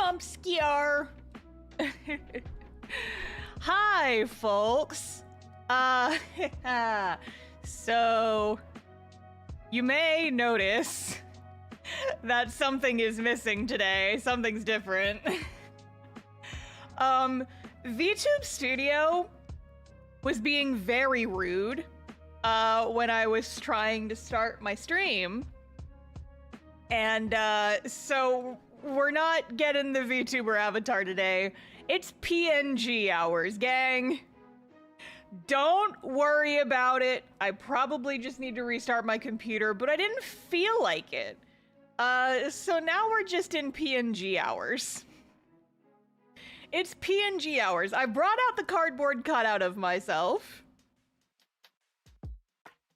obscure. Hi, folks. So you may notice that something is missing today. Something's different. VTube Studio was being very rude when I was trying to start my stream. And so we're not getting the VTuber avatar today. It's PNG hours, gang. Don't worry about it. I probably just need to restart my computer, but I didn't feel like it. So now we're just in PNG hours. It's PNG hours. I brought out the cardboard cutout of myself.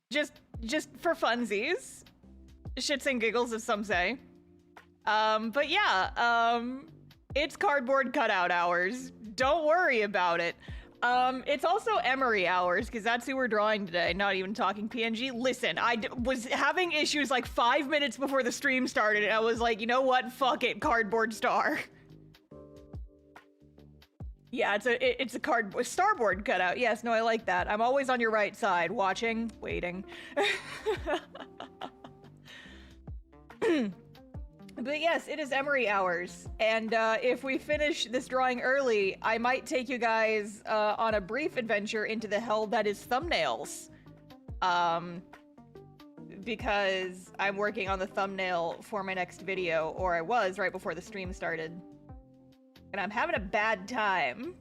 Just for funsies. Shits and giggles, as some say. But yeah, it's cardboard cutout hours. Don't worry about it. It's also Emery hours, because that's who we're drawing today, not even talking PNG. Listen, I was having issues like 5 minutes before the stream started, and I was like, you know what? Fuck it, cardboard star. Yeah, it's a cardboard starboard cutout. Yes, no, I like that. I'm always on your right side, watching, waiting. But yes, it is Emery hours, and if we finish this drawing early, I might take you guys on a brief adventure into the hell that is thumbnails. Because I'm working on the thumbnail for my next video, or I was right before the stream started. And I'm having a bad time.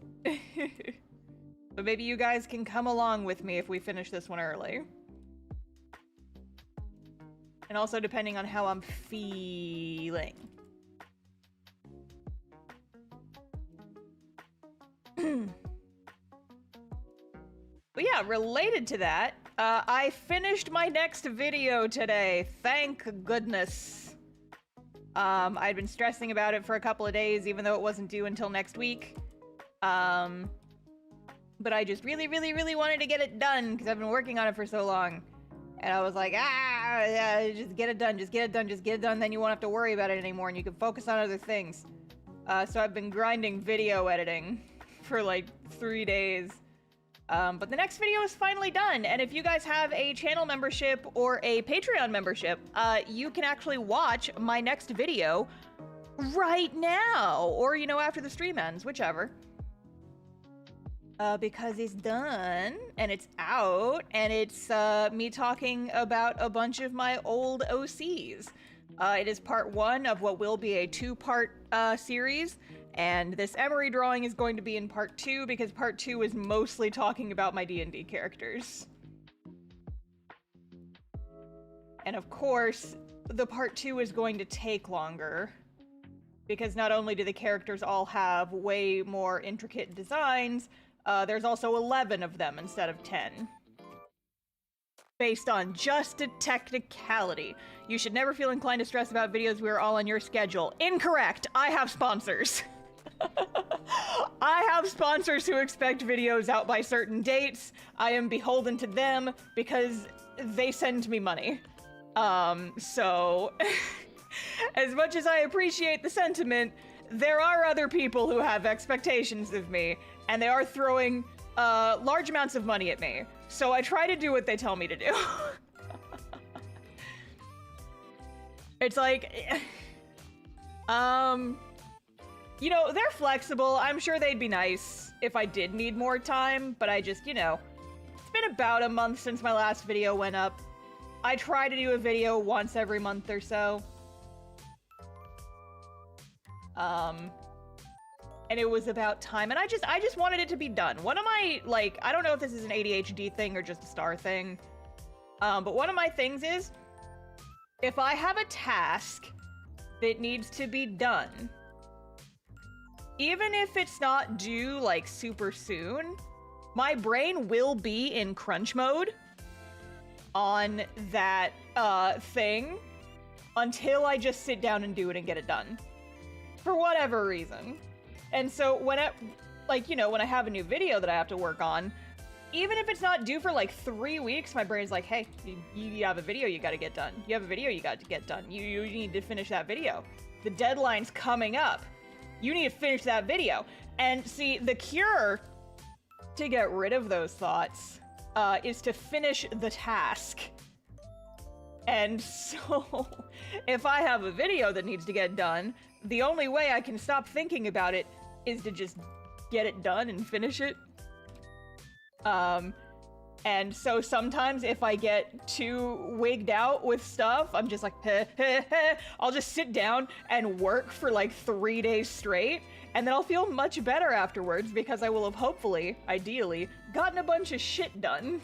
But maybe you guys can come along with me if we finish this one early. And also depending on how I'm feeling. But yeah, related to that, I finished my next video today. Thank goodness. I'd been stressing about it for a couple of days, even though it wasn't due until next week. But I just really wanted to get it done, because I've been working on it for so long. And I was like, yeah, just get it done, just get it done, just get it done, then you won't have to worry about it anymore, and you can focus on other things. So I've been grinding video editing for like 3 days. But the next video is finally done, and if you guys have a channel membership or a Patreon membership, you can actually watch my next video right now, or, you know, after the stream ends, whichever. Because it's done, and it's out, and it's me talking about a bunch of my old OCs. It is part 1 of what will be a 2-part series, and this Emery drawing is going to be in part 2, because part 2 is mostly talking about my D&D characters. And of course, the part 2 is going to take longer, because not only do the characters all have way more intricate designs, there's also 11 of them instead of 10. Based on just a technicality. You should never feel inclined to stress about videos. We are all on your schedule. Incorrect! I have sponsors. I have sponsors who expect videos out by certain dates. I am beholden to them because they send me money. So as much as I appreciate the sentiment, there are other people who have expectations of me, and they are throwing large amounts of money at me. So I try to do what they tell me to do. It's like, you know, they're flexible. I'm sure they'd be nice if I did need more time, but I just, you know, it's been about a month since my last video went up. I try to do a video once every month or so. And it was about time, and I just wanted it to be done. One of my, like, I don't know if this is an ADHD thing or just a star thing, but one of my things is, if I have a task that needs to be done, even if it's not due, like, super soon, my brain will be in crunch mode on that, thing until I just sit down and do it and get it done. For whatever reason. And so when I, like, you know, when I have a new video that I have to work on, even if it's not due for like 3 weeks, my brain's like, hey, you have a video you gotta get done. You have a video you got to get done. You need to finish that video. The deadline's coming up. You need to finish that video. And see, the cure to get rid of those thoughts is to finish the task. And so, if I have a video that needs to get done, the only way I can stop thinking about it is to just get it done and finish it. And so sometimes if I get too wigged out with stuff, I'm just like, heh, heh, heh. I'll just sit down and work for like 3 days straight, and then I'll feel much better afterwards because I will have hopefully, ideally, gotten a bunch of shit done.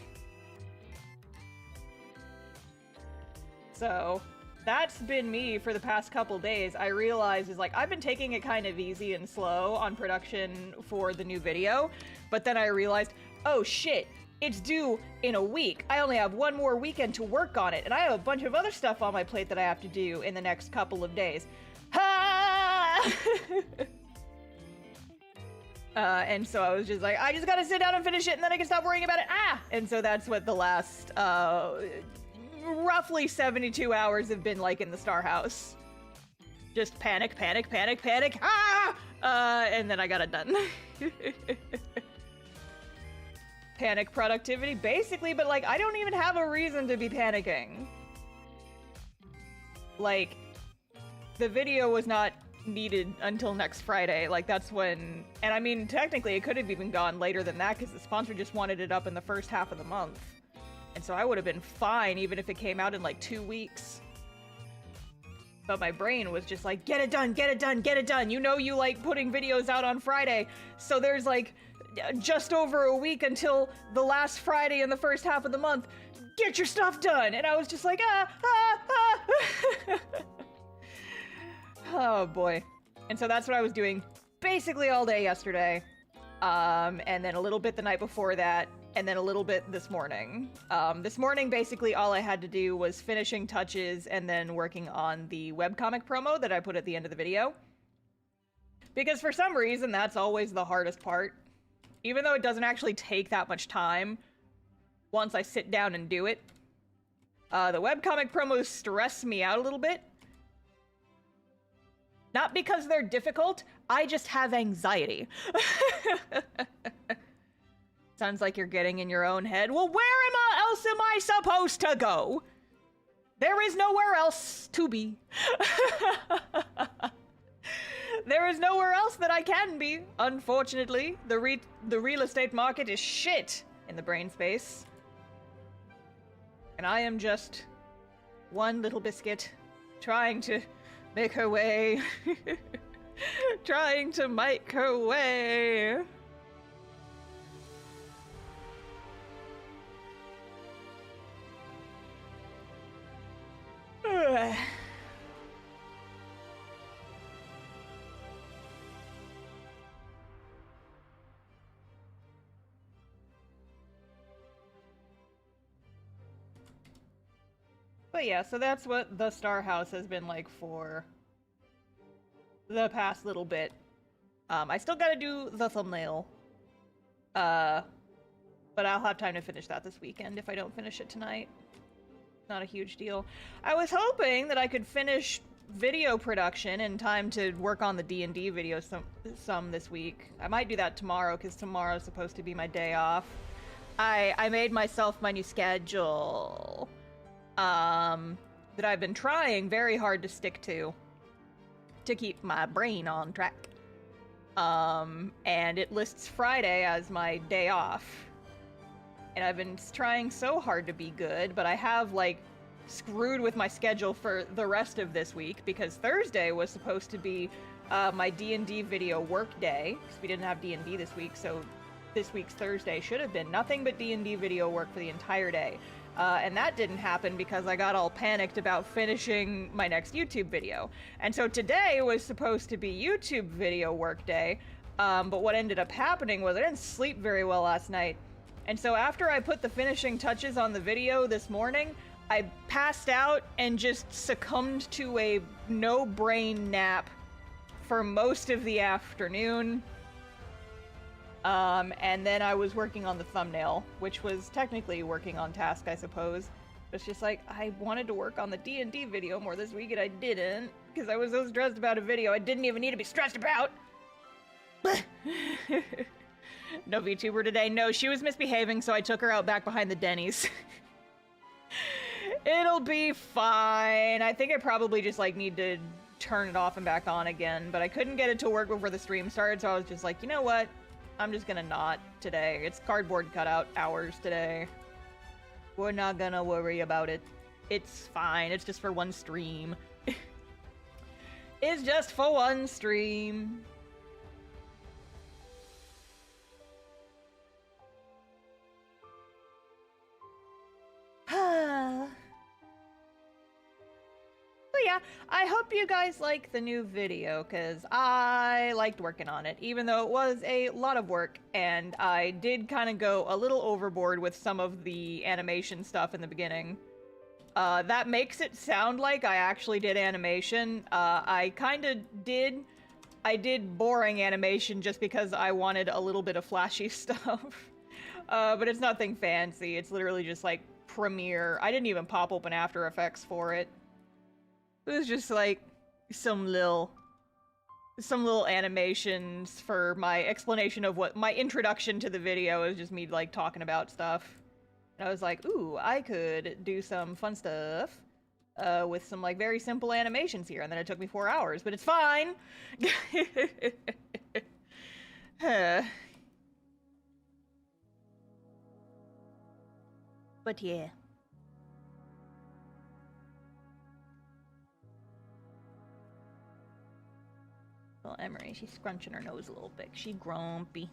So that's been me for the past couple days. I realized is like, I've been taking it kind of easy and slow on production for the new video, but then I realized, oh shit, it's due in a week. I only have one more weekend to work on it, and I have a bunch of other stuff on my plate that I have to do in the next couple of days. Ha! And so I was just like, I just gotta sit down and finish it, and then I can stop worrying about it. Ah! And so that's what the last, roughly 72 hours have been like in the Star House. Just panic, panic, panic, panic, ah! And then I got it done. Panic productivity, basically, but like, I don't even have a reason to be panicking. Like, the video was not needed until next Friday, like that's when, and I mean, technically it could have even gone later than that because the sponsor just wanted it up in the first half of the month. And so I would have been fine even if it came out in like 2 weeks. But my brain was just like, get it done, get it done, get it done. You know you like putting videos out on Friday, so there's like just over a week until the last Friday in the first half of the month. Get your stuff done! And I was just like, Oh boy. And so that's what I was doing basically all day yesterday. And then a little bit the night before that, and then a little bit this morning. This morning, basically all I had to do was finishing touches and then working on the webcomic promo that I put at the end of the video. Because for some reason, that's always the hardest part. Even though it doesn't actually take that much time once I sit down and do it. The webcomic promos stress me out a little bit. Not because they're difficult, I just have anxiety. Sounds like you're getting in your own head. Well, where else am I supposed to go? There is nowhere else to be. There is nowhere else that I can be, unfortunately. The real estate market is shit in the brain space. And I am just one little biscuit trying to make her way. Trying to make her way. But yeah, so that's what the Star House has been like for the past little bit. I still gotta do the thumbnail. But I'll have time to finish that this weekend if I don't finish it tonight. Not a huge deal. I was hoping that I could finish video production in time to work on the D&D video some this week. I might do that tomorrow because tomorrow's supposed to be my day off. I made myself my new schedule. That I've been trying very hard to stick to keep my brain on track. And it lists Friday as my day off. And I've been trying so hard to be good, but I have, like, screwed with my schedule for the rest of this week because Thursday was supposed to be my D&D video work day, because we didn't have D&D this week, so this week's Thursday should have been nothing but D&D video work for the entire day. And that didn't happen because I got all panicked about finishing my next YouTube video. And so today was supposed to be YouTube video work day, but what ended up happening was I didn't sleep very well last night. And so after I put the finishing touches on the video this morning, I passed out and just succumbed to a no-brain nap for most of the afternoon. And then I was working on the thumbnail, which was technically working on task, I suppose. It's just like, I wanted to work on the D&D video more this week, and I didn't, because I was so stressed about a video I didn't even need to be stressed about. No VTuber today. No, she was misbehaving, so I took her out back behind the Denny's. It'll be fine. I think I probably just, like, need to turn it off and back on again, but I couldn't get it to work before the stream started, so I was just like, you know what? I'm just gonna not today. It's cardboard cutout hours today. We're not gonna worry about it. It's fine. It's just for one stream. It's just for one stream. But yeah, I hope you guys like the new video, because I liked working on it, even though it was a lot of work, and I did kind of go a little overboard with some of the animation stuff in the beginning. That makes it sound like I actually did animation. I kind of did. I did boring animation just because I wanted a little bit of flashy stuff. But it's nothing fancy. It's literally just like Premiere. I didn't even pop open After Effects for it. It was just like some little animations for my explanation of what my introduction to the video is, just me like talking about stuff. And I was like, ooh, I could do some fun stuff with some like very simple animations here. And then it took me 4 hours, but it's fine. But yeah. Well, Emery, she's scrunching her nose a little bit. She grumpy.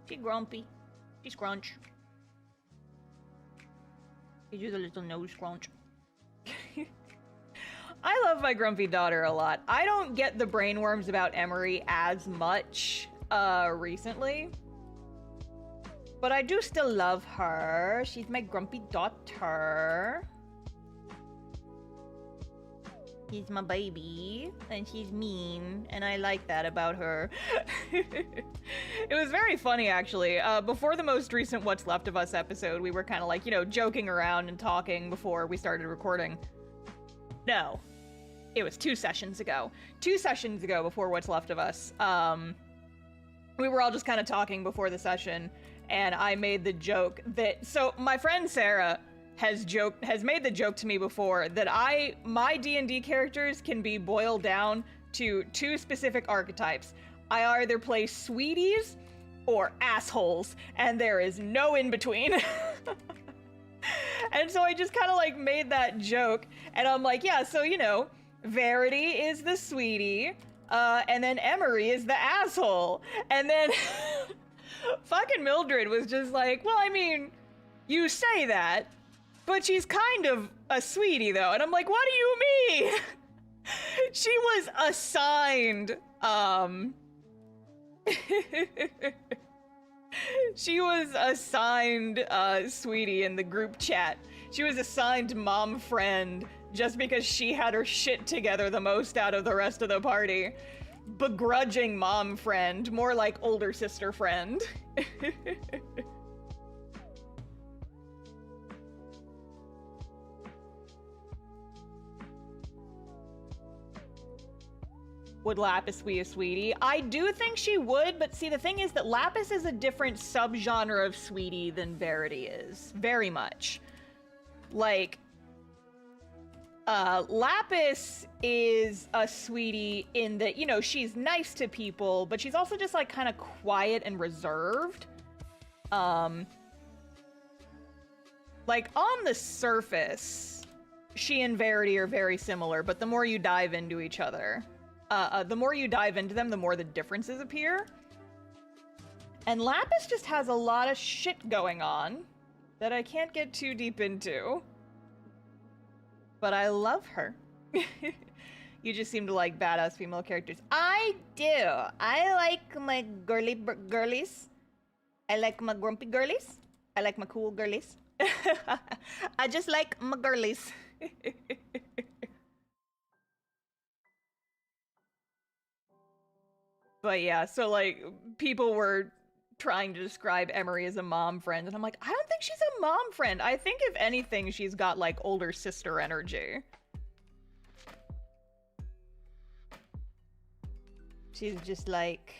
She grumpy. She scrunch. She do the little nose scrunch. I love my grumpy daughter a lot. I don't get the brainworms about Emery as much recently. But I do still love her. She's my grumpy daughter. She's my baby, and she's mean, and I like that about her. It was very funny, actually. Before the most recent What's Left of Us episode, we were kind of like, you know, joking around and talking before we started recording. No. It was 2 sessions ago. 2 sessions ago before What's Left of Us. We were all just kind of talking before the session, and I made the joke that... So, my friend Sarah has made the joke to me before that my D&D characters can be boiled down to 2 specific archetypes. I either play sweeties or assholes, and there is no in between. And so I just kind of like made that joke, and I'm like, yeah, so you know, Verity is the sweetie, and then Emery is the asshole. And then fucking Mildred was just like, well, I mean, you say that, but she's kind of a sweetie, though. And I'm like, what do you mean? She was assigned, she was assigned, sweetie in the group chat. She was assigned mom friend just because she had her shit together the most out of the rest of the party. Begrudging mom friend, more like older sister friend. Would Lapis be a sweetie? I do think she would, but see, the thing is that Lapis is a different subgenre of sweetie than Verity is. Very much. Like, Lapis is a sweetie in that, you know, she's nice to people, but she's also just, like, kind of quiet and reserved. Like, on the surface, she and Verity are very similar, but the more you dive into each other... the more you dive into them, the more the differences appear. And Lapis just has a lot of shit going on that I can't get too deep into. But I love her. You just seem to like badass female characters. I do. I like my girlies. I like my grumpy girlies. I like my cool girlies. I just like my girlies. But yeah, so like, people were trying to describe Emery as a mom friend, and I'm like, I don't think she's a mom friend. I think if anything, she's got like older sister energy. She's just like...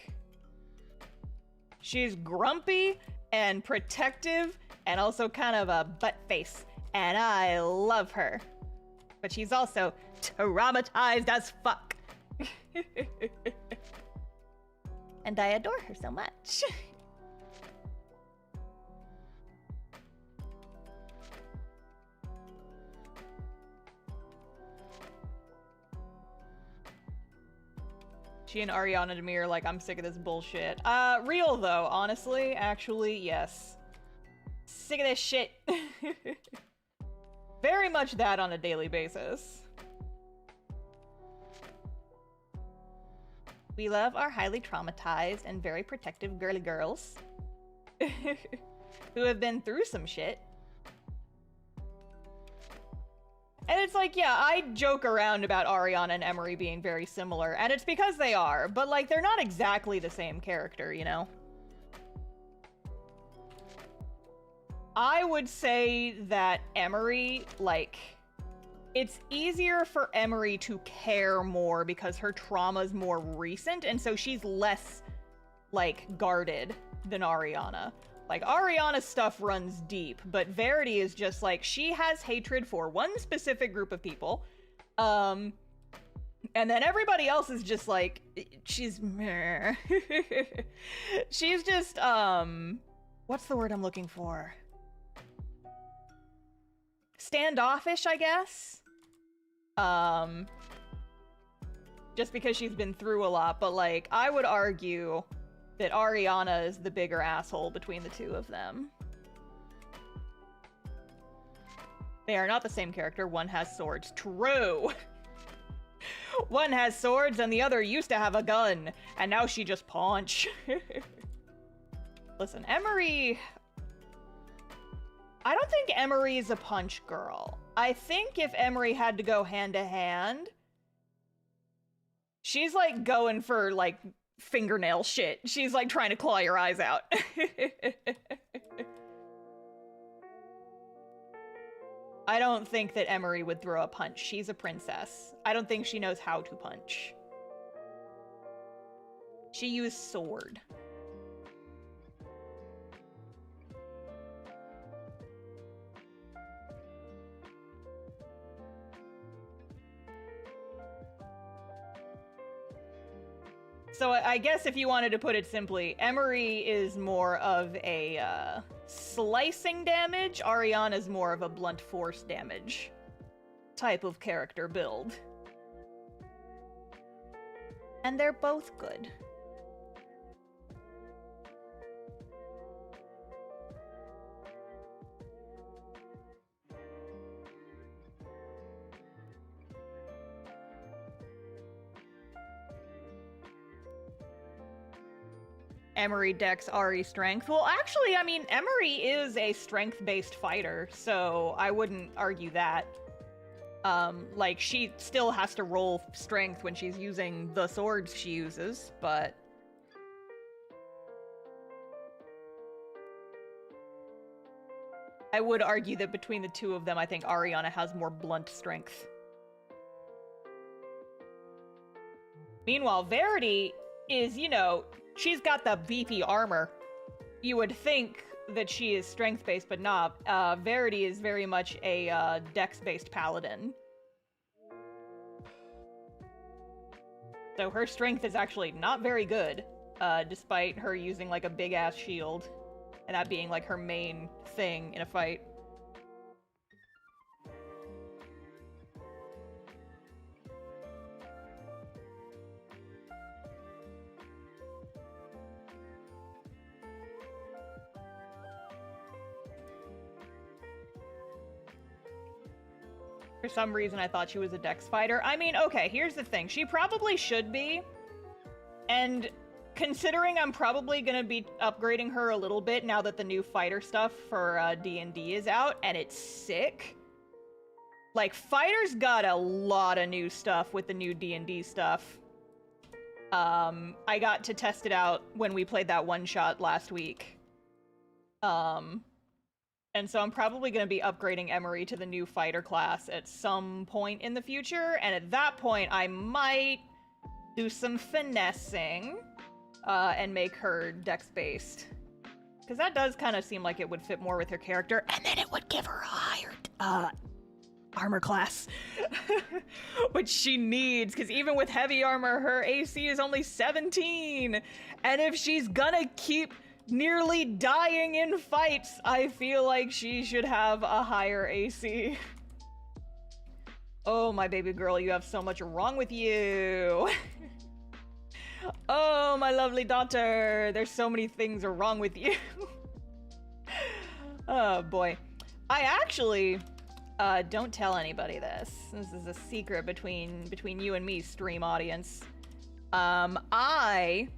She's grumpy and protective and also kind of a butt face. And I love her. But she's also traumatized as fuck. And I adore her so much. She and Ariana Demir are like, I'm sick of this bullshit. Real though, honestly, actually, yes. Sick of this shit. Very much that on a daily basis. We love our highly traumatized and very protective girly girls who have been through some shit. And it's like, yeah, I joke around about Ariana and Emery being very similar, and it's because they are, but like, they're not exactly the same character, you know? I would say that Emery, like, it's easier for Emery to care more because her trauma's more recent, and so she's less, like, guarded than Ariana. Like, Ariana's stuff runs deep, but Verity is just like, she has hatred for one specific group of people, and then everybody else is just like, she's meh. She's just, what's the word I'm looking for? Standoffish, I guess? Just because she's been through a lot, but like, I would argue that Ariana is the bigger asshole between the two of them. They are not the same character. One has swords. True! One has swords and the other used to have a gun, and now she just punch. Listen, Emery... I don't think Emery is a punch girl. I think if Emery had to go hand to hand, she's like going for like fingernail shit. She's like trying to claw your eyes out. I don't think that Emery would throw a punch. She's a princess. I don't think she knows how to punch. She used sword. So I guess if you wanted to put it simply, Emery is more of a slicing damage, Ariana's more of a blunt force damage type of character build. And they're both good. Emery Dex Ari Strength. Well, actually, I mean, Emery is a strength-based fighter, so I wouldn't argue that. Like, she still has to roll strength when she's using the swords she uses, but... I would argue that between the two of them, I think Ariana has more blunt strength. Meanwhile, Verity is, you know... She's got the beefy armor. You would think that she is strength-based, but not. Verity is very much a dex-based paladin. So her strength is actually not very good, despite her using like a big-ass shield, and that being like her main thing in a fight. For some reason, I thought she was a dex fighter. I mean, okay, here's the thing. She probably should be. And considering I'm probably gonna be upgrading her a little bit now that the new fighter stuff for D&D is out, and it's sick. Like, fighters got a lot of new stuff with the new D&D stuff. I got to test it out when we played that one-shot last week. And so I'm probably going to be upgrading Emery to the new fighter class at some point in the future, and at that point I might do some finessing, and make her dex-based. Because that does kind of seem like it would fit more with her character, and then it would give her a higher armor class, which she needs, because even with heavy armor, her AC is only 17, and if she's gonna keep nearly dying in fights, I feel like she should have a higher AC. Oh, my baby girl, you have so much wrong with you. Oh, my lovely daughter, there's so many things are wrong with you. Oh, boy. I actually, don't tell anybody this. This is a secret between you and me, stream audience. I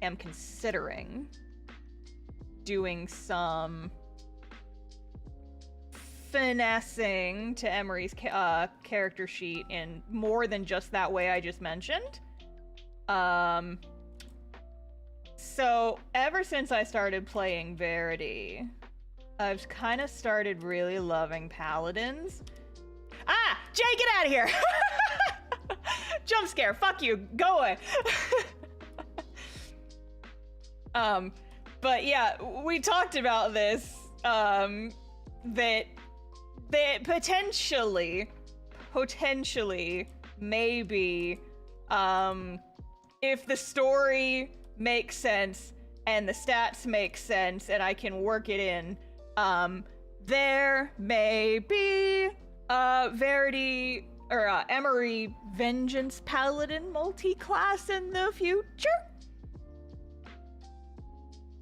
am considering doing some finessing to Emery's character sheet in more than just that way I just mentioned. So ever since I started playing Verity, I've kind of started really loving paladins. Ah! Jay, get out of here! Jump scare, fuck you, go away. But yeah, we talked about this, that potentially, maybe, if the story makes sense and the stats make sense and I can work it in, there may be Verity or Emery Vengeance Paladin multi-class in the future.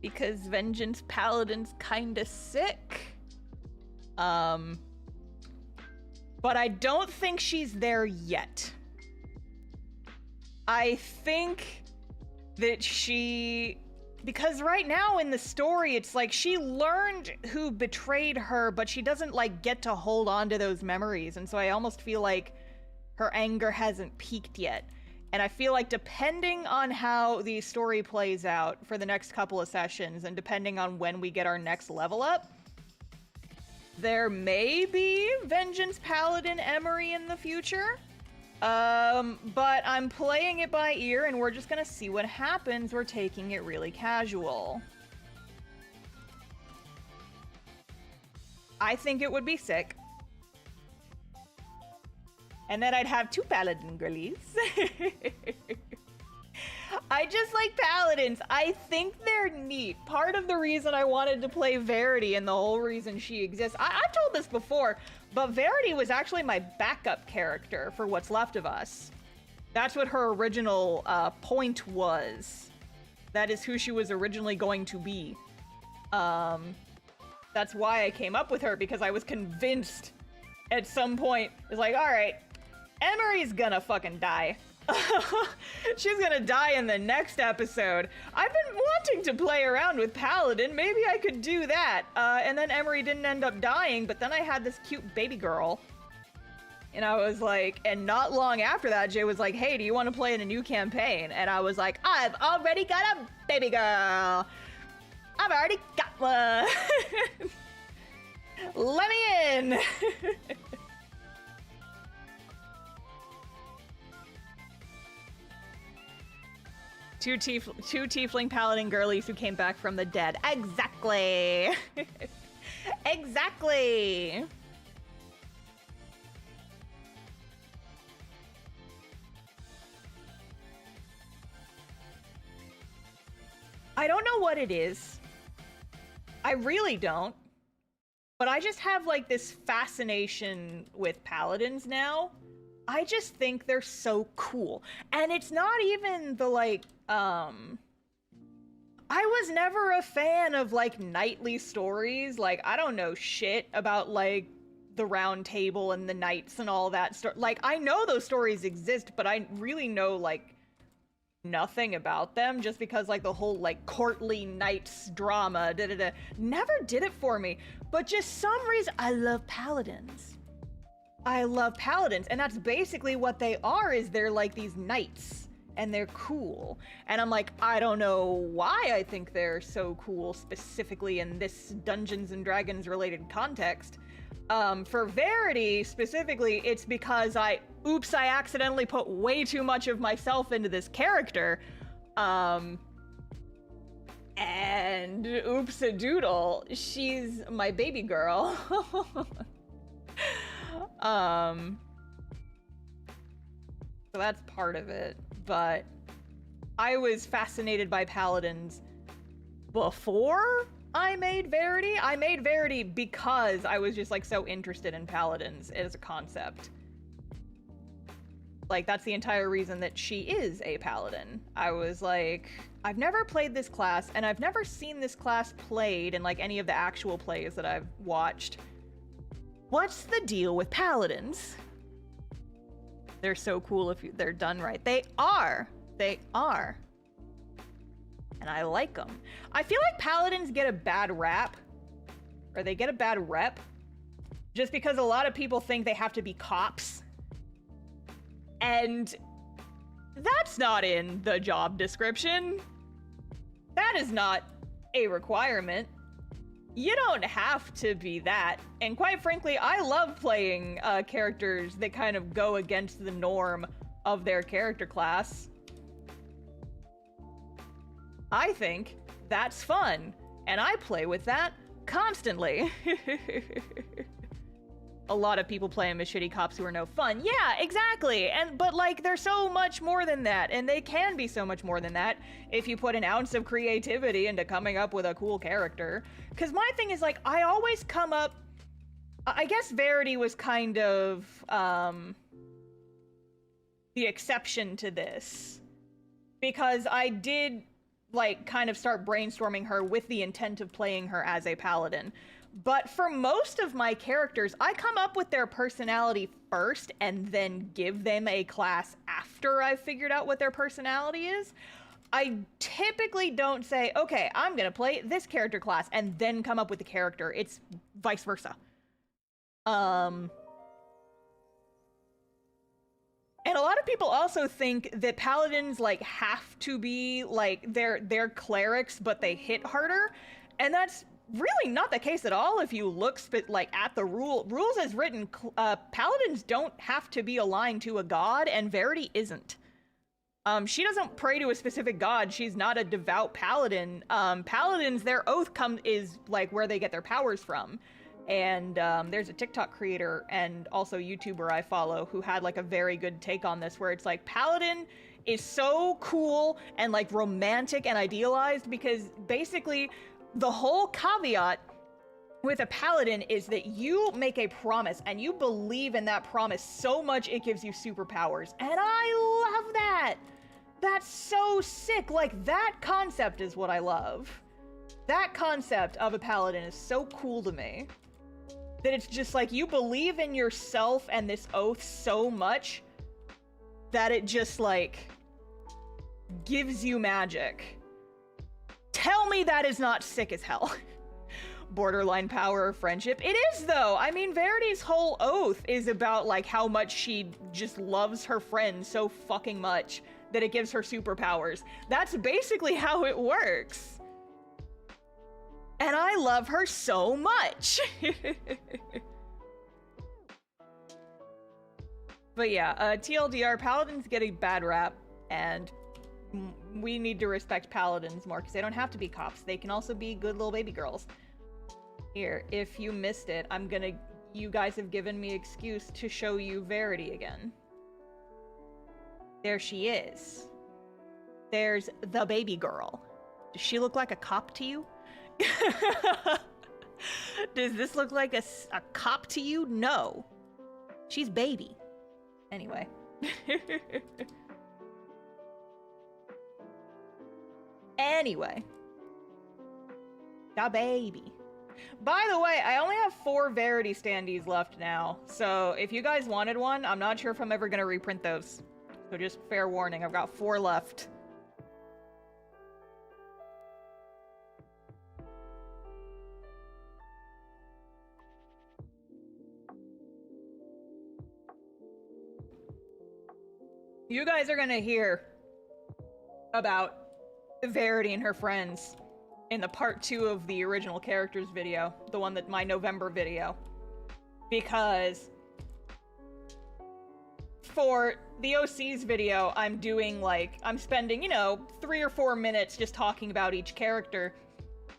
Because Vengeance Paladin's kinda sick. But I don't think she's there yet. I think that because right now in the story, it's like she learned who betrayed her, but she doesn't like get to hold on to those memories. And so I almost feel like her anger hasn't peaked yet. And I feel like depending on how the story plays out for the next couple of sessions, and depending on when we get our next level up, there may be Vengeance Paladin Emery in the future. But I'm playing it by ear, and we're just gonna see what happens. We're taking it really casual. I think it would be sick. And then I'd have 2 paladin girlies. I just like paladins. I think they're neat. Part of the reason I wanted to play Verity and the whole reason she exists, I've told this before, but Verity was actually my backup character for what's left of us. That's what her original point was. That is who she was originally going to be. That's why I came up with her, because I was convinced at some point, it was like, all right, Emery's gonna fucking die. She's gonna die in the next episode. I've been wanting to play around with Paladin. Maybe I could do that. And then Emery didn't end up dying, but then I had this cute baby girl. And I was like, and not long after that, Jay was like, hey, do you want to play in a new campaign? And I was like, I've already got a baby girl. I've already got one. Let me in. Two tiefling paladin girlies who came back from the dead. Exactly. Exactly. I don't know what it is. I really don't. But I just have like this fascination with paladins now. I just think they're so cool. And it's not even the like, I was never a fan of like knightly stories. Like, I don't know shit about like the Round Table and the knights and all that stuff. Like, I know those stories exist, but I really know like nothing about them, just because like the whole like courtly knights drama never did it for me. But just some reason, I love paladins. I love paladins, and that's basically what they are, is they're like these knights. and they're cool. And I'm like, I don't know why I think they're so cool, specifically in this Dungeons and Dragons related context. For Verity, specifically, it's because I accidentally put way too much of myself into this character. And oops-a-doodle, she's my baby girl. So that's part of it, but I was fascinated by paladins before I made Verity. I made Verity because I was just like so interested in paladins as a concept. Like, that's the entire reason that she is a paladin. I was like, I've never played this class, and I've never seen this class played in like any of the actual plays that I've watched. What's the deal with paladins? They're so cool if they're done right. They are. They are. And I like them. I feel like paladins get a bad rap, or they get a bad rep, just because a lot of people think they have to be cops. And that's not in the job description. That is not a requirement. You don't have to be that. And quite frankly, I love playing characters that kind of go against the norm of their character class. I think that's fun, and I play with that constantly. A lot of people play them as shitty cops who are no fun. Yeah, exactly. But like, they're so much more than that, and they can be so much more than that if you put an ounce of creativity into coming up with a cool character. Because my thing is, like, I always come up... I guess Verity was kind of the exception to this, because I did like kind of start brainstorming her with the intent of playing her as a paladin. But for most of my characters, I come up with their personality first and then give them a class after I've figured out what their personality is. I typically don't say, okay, I'm gonna play this character class and then come up with the character. It's vice versa. And a lot of people also think that paladins like have to be like they're clerics, but they hit harder, and that's really not the case at all. If you look like at the rules as written, paladins don't have to be aligned to a god, and Verity isn't. She doesn't pray to a specific god. She's not a devout paladin. Paladins, their oath is like where they get their powers from. And there's a TikTok creator and also YouTuber I follow who had like a very good take on this, where it's like paladin is so cool and like romantic and idealized, because basically the whole caveat with a paladin is that you make a promise and you believe in that promise so much it gives you superpowers. And I love that. That's so sick. Like, that concept is what I love. That concept of a paladin is so cool to me. That it's just like, you believe in yourself and this oath so much that it just like gives you magic. Tell me that is not sick as hell. Borderline power of friendship. It is, though. I mean, Verity's whole oath is about like how much she just loves her friends so fucking much that it gives her superpowers. That's basically how it works. And I love her so much. But yeah, TLDR, paladins get a bad rap, and we need to respect paladins more, because they don't have to be cops. They can also be good little baby girls. Here, if you missed it, you guys have given me excuse to show you Verity again. There she is. There's the baby girl. Does she look like a cop to you? Does this look like a cop to you? No. She's baby. Anyway. Anyway. Da baby. By the way, I only have 4 Verity standees left now, so if you guys wanted one, I'm not sure if I'm ever gonna reprint those. So just fair warning, I've got 4 left. You guys are gonna hear about Verity and her friends in the part 2 of the original characters video, the one that my November video, because for the OCs video, I'm doing like, I'm spending, you know, 3 or 4 minutes just talking about each character.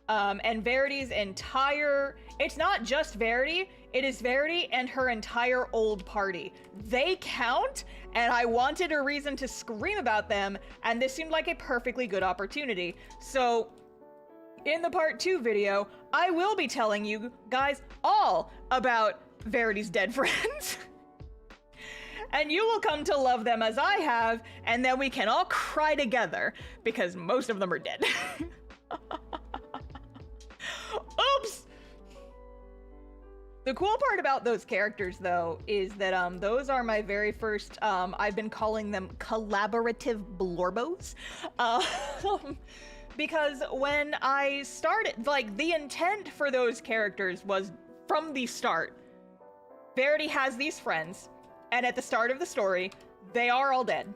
And Verity's entire, it's not just Verity, it is Verity and her entire old party. They count, and I wanted a reason to scream about them, and this seemed like a perfectly good opportunity. So, in the part 2 video, I will be telling you guys all about Verity's dead friends. And you will come to love them as I have, and then we can all cry together, because most of them are dead. Oops! The cool part about those characters, though, is that those are my very first, I've been calling them collaborative blorbos. Because when I started, like, the intent for those characters was, from the start, Verity has these friends, and at the start of the story, they are all dead.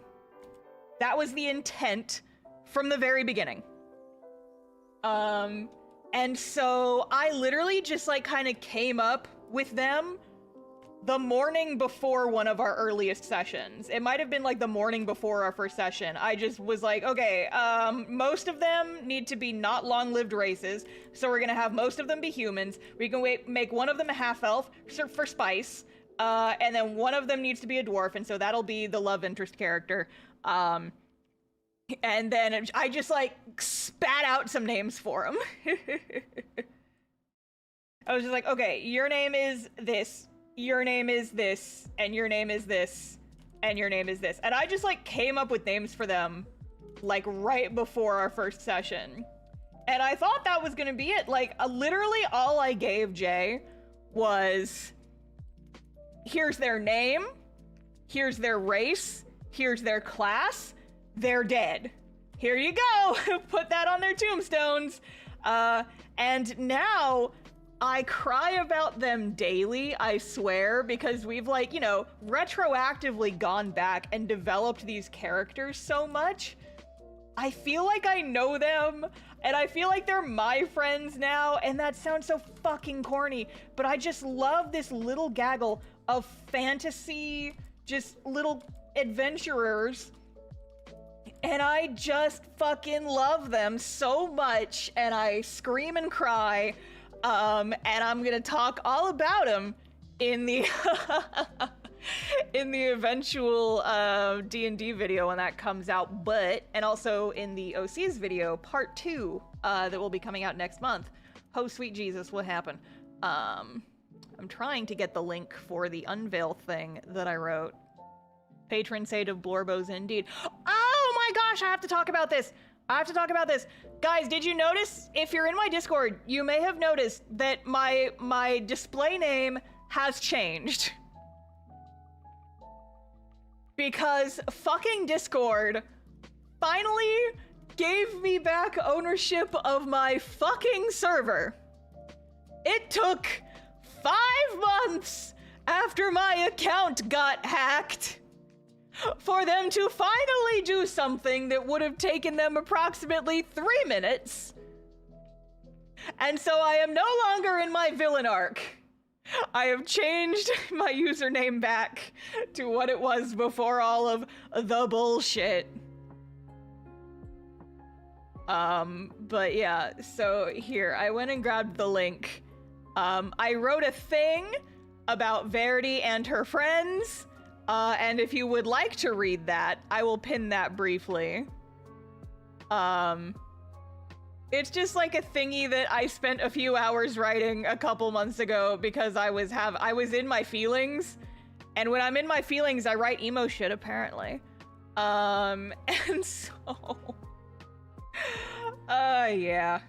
That was the intent from the very beginning. And so I literally just, like, kind of came up with them the morning before one of our earliest sessions. It might have been, like, the morning before our first session. I just was like, okay, most of them need to be not long-lived races, so we're gonna have most of them be humans. We can make one of them a half-elf for spice, and then one of them needs to be a dwarf, and so that'll be the love interest character. And then I just, like, spat out some names for him. I was just like, okay, your name is this, your name is this, and your name is this, and your name is this. And I just, like, came up with names for them, like, right before our first session. And I thought that was gonna be it. Like, literally all I gave Jay was, here's their name, here's their race, here's their class, they're dead. Here you go. Put that on their tombstones. And now I cry about them daily, I swear, because we've, like, you know, retroactively gone back and developed these characters so much. I feel like I know them, and I feel like they're my friends now, and that sounds so fucking corny, but I just love this little gaggle of fantasy, just little adventurers. And I just fucking love them so much, and I scream and cry, and I'm gonna talk all about them in the in the eventual D&D video when that comes out, and also in the OCs video, part 2, that will be coming out next month. Oh, sweet Jesus, what happened? I'm trying to get the link for the unveil thing that I wrote. Patron saint of Blorbos, indeed. Oh my gosh, I have to talk about this. Guys, did you notice, if you're in my Discord, you may have noticed that my display name has changed. Because fucking Discord finally gave me back ownership of my fucking server. It took 5 months after my account got hacked for them to finally do something that would have taken them approximately 3 minutes. And so I am no longer in my villain arc. I have changed my username back to what it was before all of the bullshit. But yeah, so here, I went and grabbed the link. I wrote a thing about Verity and her friends. And if you would like to read that, I will pin that briefly. It's just like a thingy that I spent a few hours writing a couple months ago because I was in my feelings. And when I'm in my feelings, I write emo shit, apparently. And so... yeah.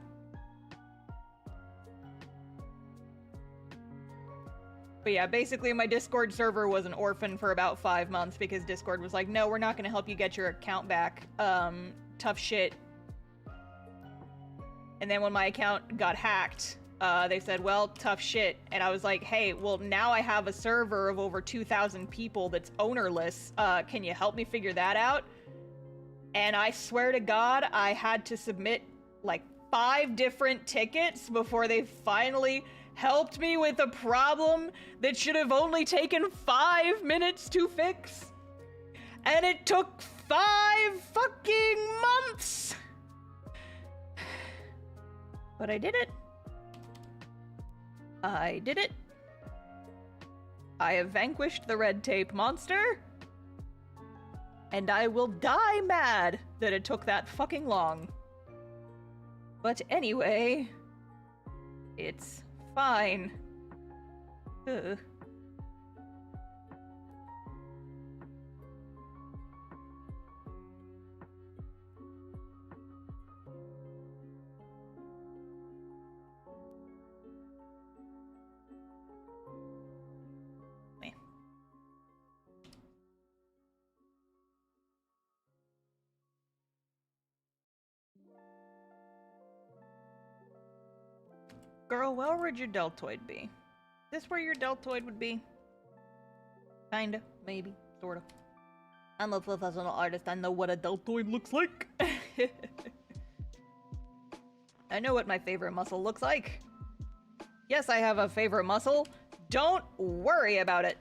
But yeah, basically my Discord server was an orphan for about 5 months because Discord was like, no, we're not gonna help you get your account back. Tough shit. And then when my account got hacked, they said, well, tough shit. And I was like, hey, well, now I have a server of over 2,000 people that's ownerless. Can you help me figure that out? And I swear to God, I had to submit like 5 different tickets before they finally helped me with a problem that should have only taken 5 minutes to fix. And it took 5 fucking months! But I did it. I did it. I have vanquished the red tape monster. And I will die mad that it took that fucking long. But anyway, it's fine. Ugh. Girl, where would your deltoid be? Is this where your deltoid would be? Kinda, maybe, sorta. I'm a professional artist, I know what a deltoid looks like. I know what my favorite muscle looks like. Yes, I have a favorite muscle. Don't worry about it.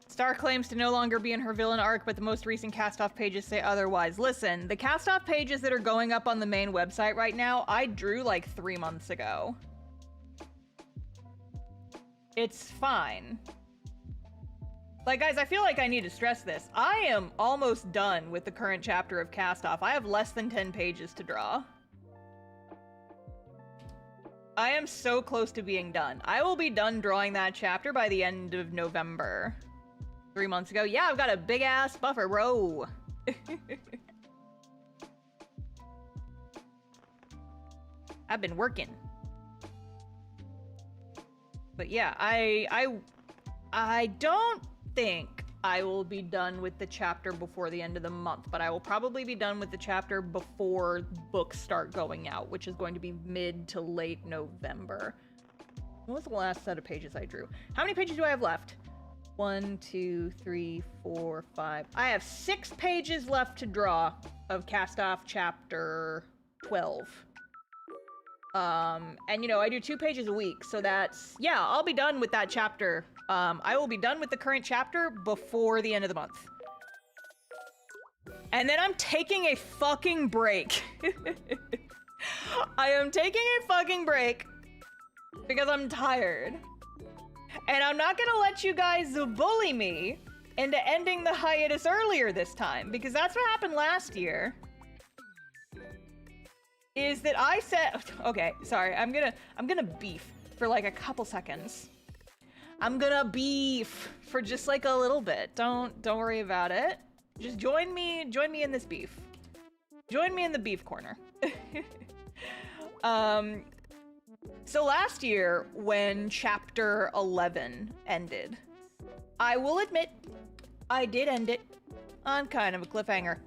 Star claims to no longer be in her villain arc, but the most recent cast-off pages say otherwise. Listen, the cast-off pages that are going up on the main website right now, I drew like 3 months ago. It's fine. Like, guys, I feel like I need to stress this. I am almost done with the current chapter of cast-off. I have less than 10 pages to draw. I am so close to being done. I will be done drawing that chapter by the end of November. 3 months ago. Yeah, I've got a big ass buffer, bro. I've been working. But yeah, I don't think I will be done with the chapter before the end of the month, but I will probably be done with the chapter before books start going out, which is going to be mid to late November. What was the last set of pages I drew? How many pages do I have left? 1, 2, 3, 4, 5. I have 6 pages left to draw of Cast Off Chapter 12. And you know, I do 2 pages a week, so that's, yeah, I'll be done with that chapter. I will be done with the current chapter before the end of the month. And then I'm taking a fucking break. I am taking a fucking break because I'm tired. And I'm not gonna let you guys bully me into ending the hiatus earlier this time, because that's what happened last year. Is that I said, okay, sorry, I'm gonna beef for like a couple seconds. I'm gonna beef for just like a little bit. Don't worry about it. Just join me in this beef. Join me in the beef corner. So last year, when chapter 11 ended, I will admit, I did end it on kind of a cliffhanger.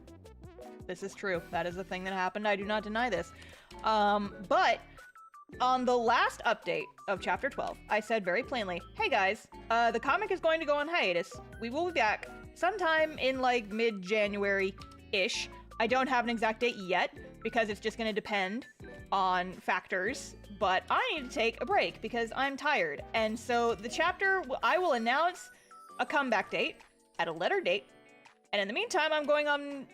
This is true. That is the thing that happened. I do not deny this. But on the last update of chapter 12, I said very plainly, hey guys, the comic is going to go on hiatus. We will be back sometime in like mid-January-ish. I don't have an exact date yet because it's just going to depend on factors, but I need to take a break because I'm tired. And so the chapter, I will announce a comeback date at a later date. And in the meantime, I'm going on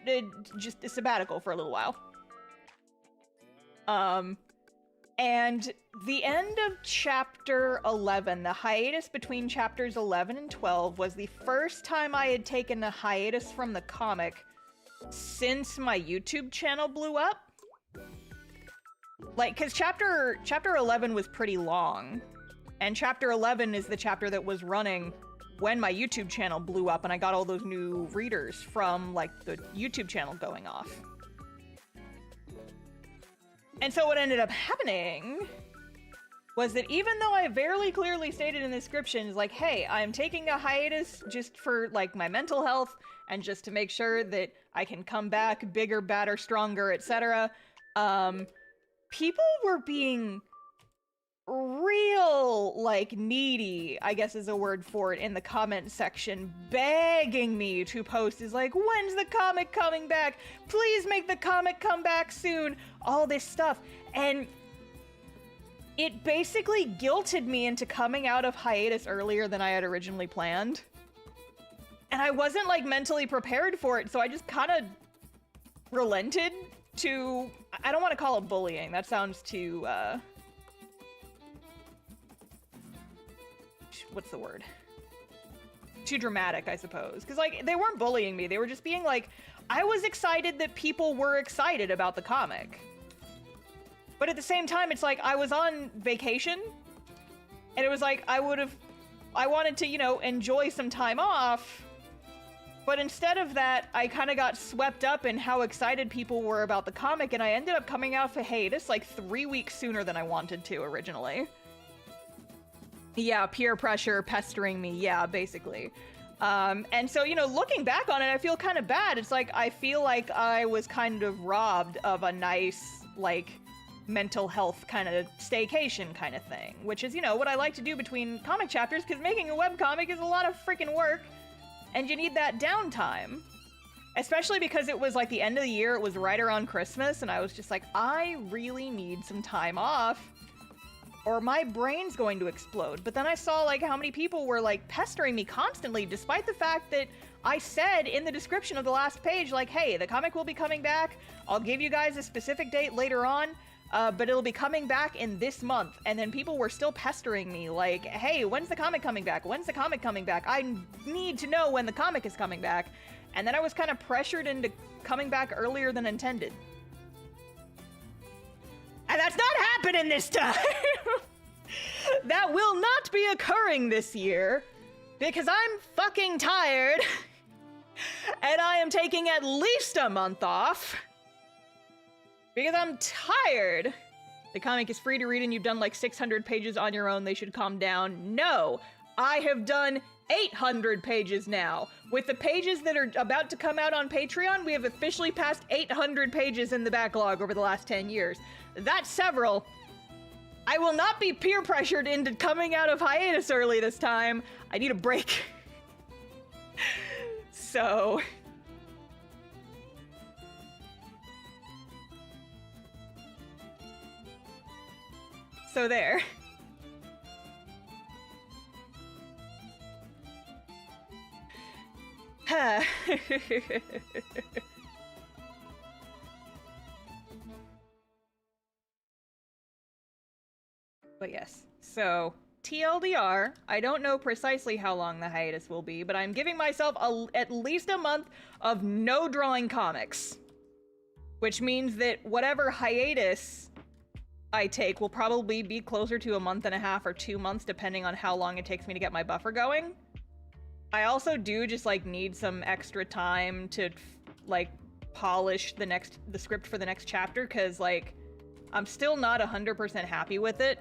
just a sabbatical for a little while. And the end of chapter 11, the hiatus between chapters 11 and 12, was the first time I had taken a hiatus from the comic since my YouTube channel blew up. Like, cause chapter 11 was pretty long, and chapter 11 is the chapter that was running when my YouTube channel blew up and I got all those new readers from like the YouTube channel going off. And so what ended up happening was that even though I very clearly stated in the description, is like, hey, I'm taking a hiatus just for like my mental health and just to make sure that I can come back bigger, badder, stronger, etc. people were being real, like, needy, I guess is a word for it, in the comment section, begging me to post, is like, when's the comic coming back? Please make the comic come back soon. All this stuff. And it basically guilted me into coming out of hiatus earlier than I had originally planned. And I wasn't, like, mentally prepared for it, so I just kind of relented to... I don't want to call it bullying. That sounds too, what's the word? Too dramatic, I suppose. Because, like, they weren't bullying me. They were just being like, I was excited that people were excited about the comic. But at the same time, it's like, I was on vacation, and it was like, I wanted to, you know, enjoy some time off, but instead of that, I kind of got swept up in how excited people were about the comic, and I ended up coming out for hiatus like 3 weeks sooner than I wanted to originally. Yeah, peer pressure pestering me, yeah, basically. And so, you know, looking back on it, I feel kind of bad. It's like, I feel like I was kind of robbed of a nice, like, mental health kind of staycation kind of thing, which is, you know, what I like to do between comic chapters, because making a webcomic is a lot of freaking work, and you need that downtime. Especially because it was, like, the end of the year, it was right around Christmas, and I was just like, I really need some time off, or my brain's going to explode. But then I saw, like, how many people were, like, pestering me constantly, despite the fact that I said in the description of the last page, like, hey, the comic will be coming back, I'll give you guys a specific date later on, but it'll be coming back in this month. And then people were still pestering me, like, hey, when's the comic coming back? When's the comic coming back? I need to know when the comic is coming back. And then I was kind of pressured into coming back earlier than intended. And that's not happening this time! That will not be occurring this year, because I'm fucking tired, and I am taking at least a month off, because I'm tired. The comic is free to read and you've done like 600 pages on your own, they should calm down. No, I have done 800 pages now. With the pages that are about to come out on Patreon, we have officially passed 800 pages in the backlog over the last 10 years. That's several. I will not be peer pressured into coming out of hiatus early this time. I need a break. So... So there. But yes, so TLDR, I don't know precisely how long the hiatus will be, but I'm giving myself at least a month of no drawing comics. Which means that whatever hiatus I take will probably be closer to a month and a half or 2 months, depending on how long it takes me to get my buffer going. I also do just, like, need some extra time to, like, polish the script for the next chapter, because, like, I'm still not 100% happy with it.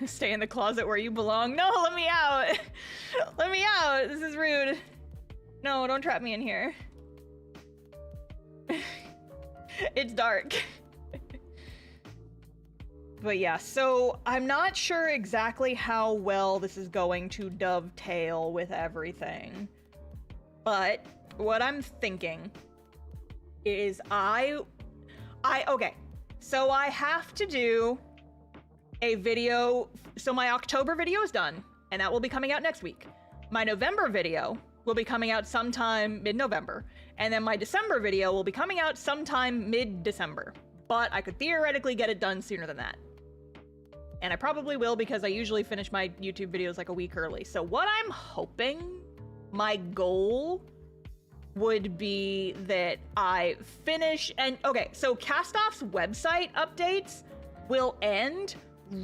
Stay in the closet where you belong. No, let me out! Let me out! This is rude. No, don't trap me in here. It's dark. But yeah, so I'm not sure exactly how well this is going to dovetail with everything. But what I'm thinking is okay, so I have to do a video. So my October video is done, and that will be coming out next week. My November video will be coming out sometime mid-November, and then my December video will be coming out sometime mid-December. But I could theoretically get it done sooner than that. And I probably will, because I usually finish my YouTube videos like a week early. So what I'm hoping, my goal, would be that I finish, and okay, so Castoff's website updates will end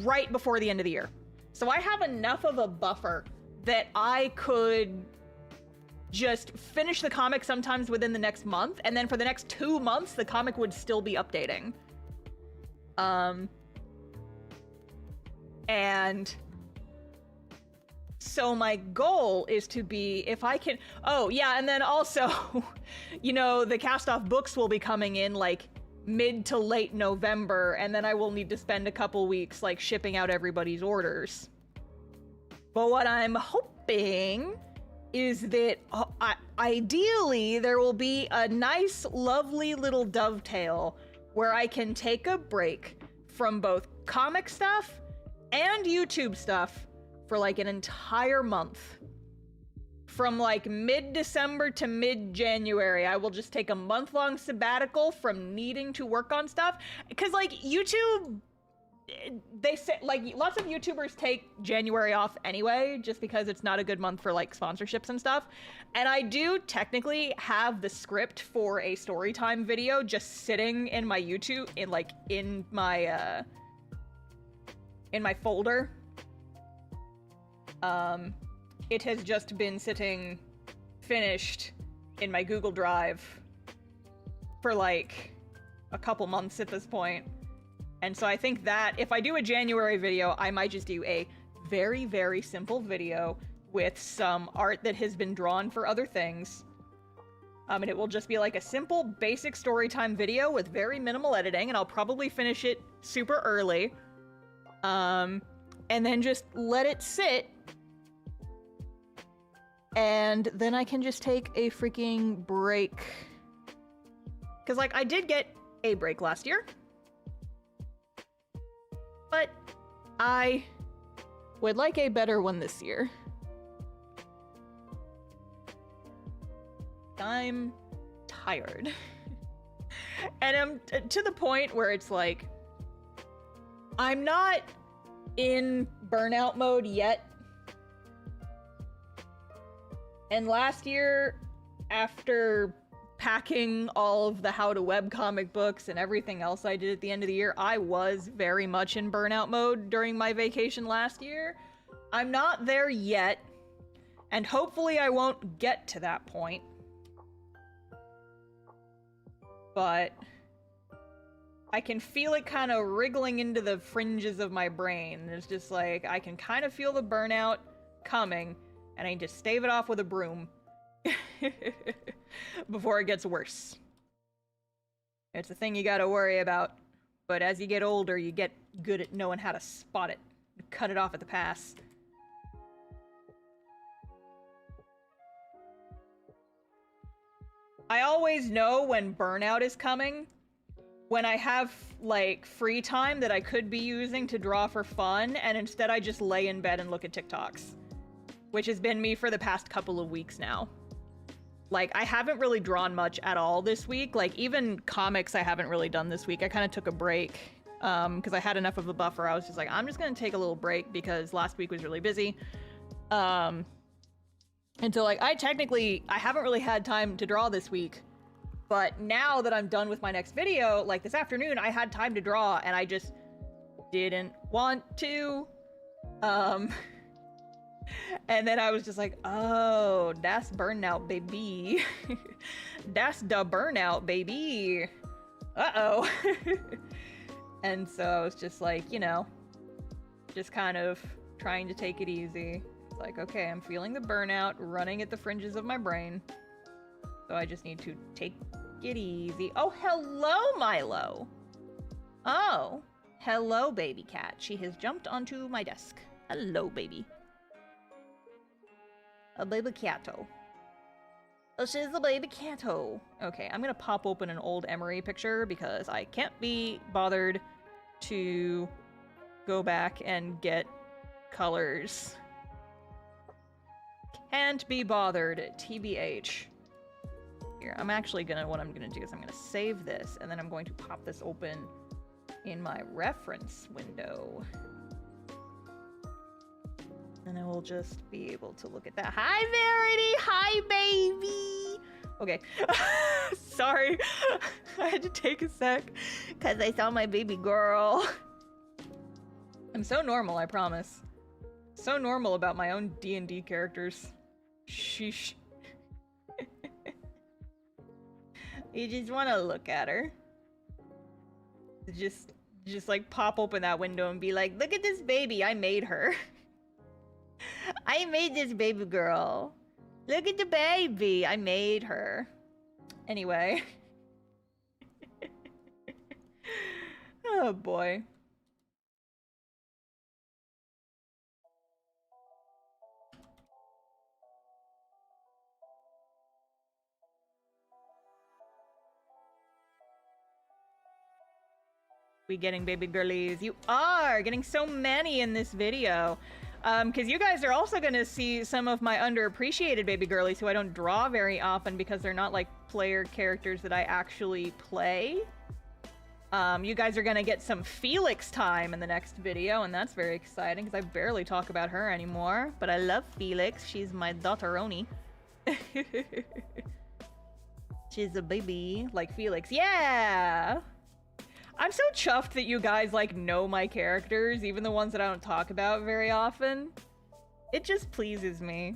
right before the end of the year. So I have enough of a buffer that I could just finish the comic sometimes within the next month, and then for the next 2 months, the comic would still be updating. And so my goal is to be, if I can, oh yeah, and then also, you know, the Castoff books will be coming in like mid to late November, and then I will need to spend a couple weeks like shipping out everybody's orders. But what I'm hoping is that ideally there will be a nice, lovely little dovetail where I can take a break from both comic stuff and YouTube stuff for like an entire month. From like mid-December to mid-January, I will just take a month-long sabbatical from needing to work on stuff. Because like YouTube, they say like lots of YouTubers take January off anyway, just because it's not a good month for like sponsorships and stuff. And I do technically have the script for a storytime video just sitting in my YouTube, in my folder. It has just been sitting finished in my Google Drive for like a couple months at this point. And so I think that if I do a January video, I might just do a very, very simple video with some art that has been drawn for other things. And it will just be like a simple, basic storytime video with very minimal editing, and I'll probably finish it super early. And then just let it sit. And then I can just take a freaking break. Because, like, I did get a break last year. But I would like a better one this year. I'm tired. And I'm to the point where it's like, I'm not in burnout mode yet. And last year, after packing all of the how to webcomic books and everything else I did at the end of the year, I was very much in burnout mode during my vacation last year. I'm not there yet, and hopefully I won't get to that point. But I can feel it kind of wriggling into the fringes of my brain. It's just like, I can kind of feel the burnout coming, and I need to stave it off with a broom before it gets worse. It's a thing you gotta worry about, but as you get older, you get good at knowing how to spot it, cut it off at the pass. I always know when burnout is coming, when I have, like, free time that I could be using to draw for fun, and instead I just lay in bed and look at TikToks. Which has been me for the past couple of weeks now. Like, I haven't really drawn much at all this week. Like, even comics I haven't really done this week. I kind of took a break, because I had enough of a buffer. I was just like, I'm just gonna take a little break because last week was really busy. And so, like, I haven't really had time to draw this week. But now that I'm done with my next video, like this afternoon, I had time to draw, and I just didn't want to. And then I was just like, oh, that's burnout, baby. That's the burnout, baby. Uh-oh. And so I was just like, you know, just kind of trying to take it easy. It's like, okay, I'm feeling the burnout running at the fringes of my brain. So I just need to take it easy. Oh, hello, Milo. Oh, hello, baby cat. She has jumped onto my desk. Hello, baby. A baby catto. Oh, she's a baby catto. Okay, I'm gonna pop open an old Emery picture because I can't be bothered to go back and get colors. Can't be bothered, TBH. Here, I'm actually gonna, what I'm gonna do is I'm gonna save this, and then I'm going to pop this open in my reference window. And I will just be able to look at that. Hi, Verity! Hi, baby! Okay. Sorry. I had to take a sec because I saw my baby girl. I'm so normal, I promise. So normal about my own D&D characters. Sheesh. You just want to look at her. Just like pop open that window and be like, look at this baby, I made her. I made this baby girl. Look at the baby. I made her. Anyway. Oh boy. We getting baby girlies? You are getting so many in this video. Because you guys are also going to see some of my underappreciated baby girlies who I don't draw very often because they're not like player characters that I actually play. You guys are going to get some Felix time in the next video, and that's very exciting because I barely talk about her anymore. But I love Felix. She's my daughteroni. She's a baby like Felix. Yeah! I'm so chuffed that you guys, like, know my characters, even the ones that I don't talk about very often. It just pleases me.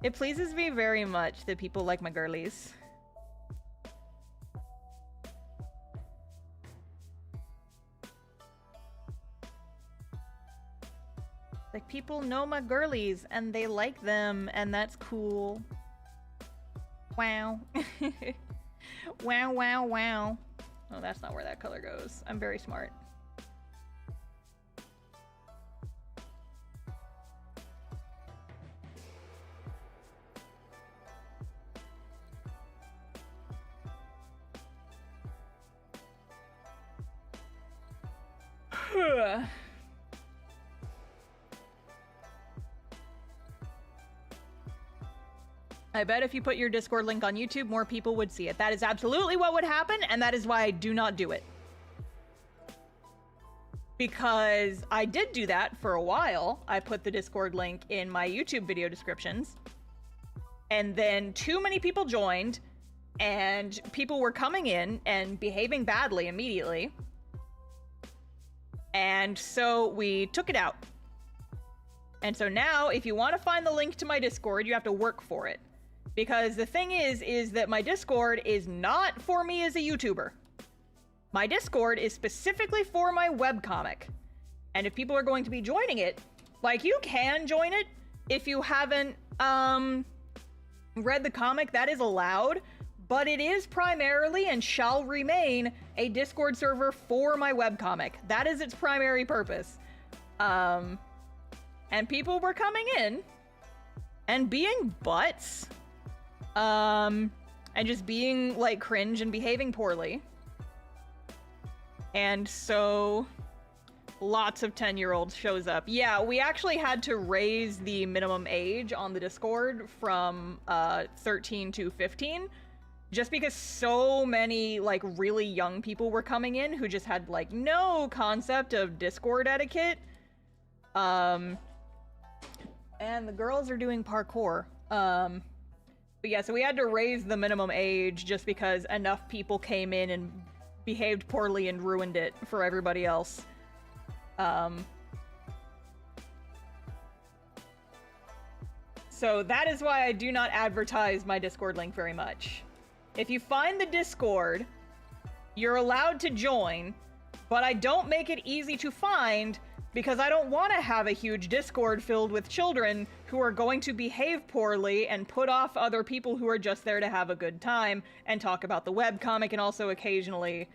It pleases me very much that people like my girlies. Like, people know my girlies, and they like them, and that's cool. Wow. Wow, wow, wow. Oh, that's not where that color goes. I'm very smart. I bet if you put your Discord link on YouTube, more people would see it. That is absolutely what would happen, and that is why I do not do it. Because I did do that for a while. I put the Discord link in my YouTube video descriptions. And then too many people joined, and people were coming in and behaving badly immediately. And so we took it out. And so now, if you want to find the link to my Discord, you have to work for it. Because the thing is that my Discord is not for me as a YouTuber. My Discord is specifically for my webcomic. And if people are going to be joining it, like, you can join it if you haven't read the comic, that is allowed. But it is primarily and shall remain a Discord server for my webcomic. That is its primary purpose. And people were coming in and being butts. And just being, like, cringe and behaving poorly. And so lots of 10-year-olds shows up. Yeah, we actually had to raise the minimum age on the Discord from 13 to 15. Just because so many, like, really young people were coming in who just had, like, no concept of Discord etiquette. And the girls are doing parkour. But yeah, so we had to raise the minimum age just because enough people came in and behaved poorly and ruined it for everybody else. So that is why I do not advertise my Discord link very much. If you find the Discord, you're allowed to join, but I don't make it easy to find because I don't want to have a huge Discord filled with children who are going to behave poorly and put off other people who are just there to have a good time and talk about the webcomic and also occasionally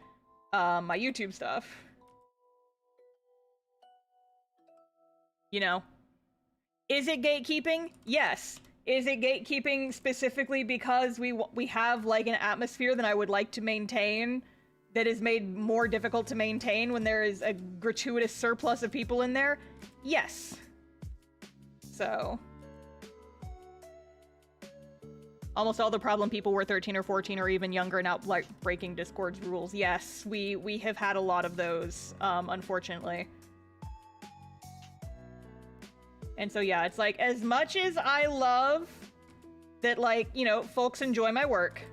my YouTube stuff. You know? Is it gatekeeping? Yes. Is it gatekeeping specifically because we have, like, an atmosphere that I would like to maintain that is made more difficult to maintain when there is a gratuitous surplus of people in there? Yes. So almost all the problem people were 13 or 14 or even younger and out, like, breaking Discord's rules. Yes, we have had a lot of those, unfortunately. And so yeah, it's like, as much as I love that, like, you know, folks enjoy my work,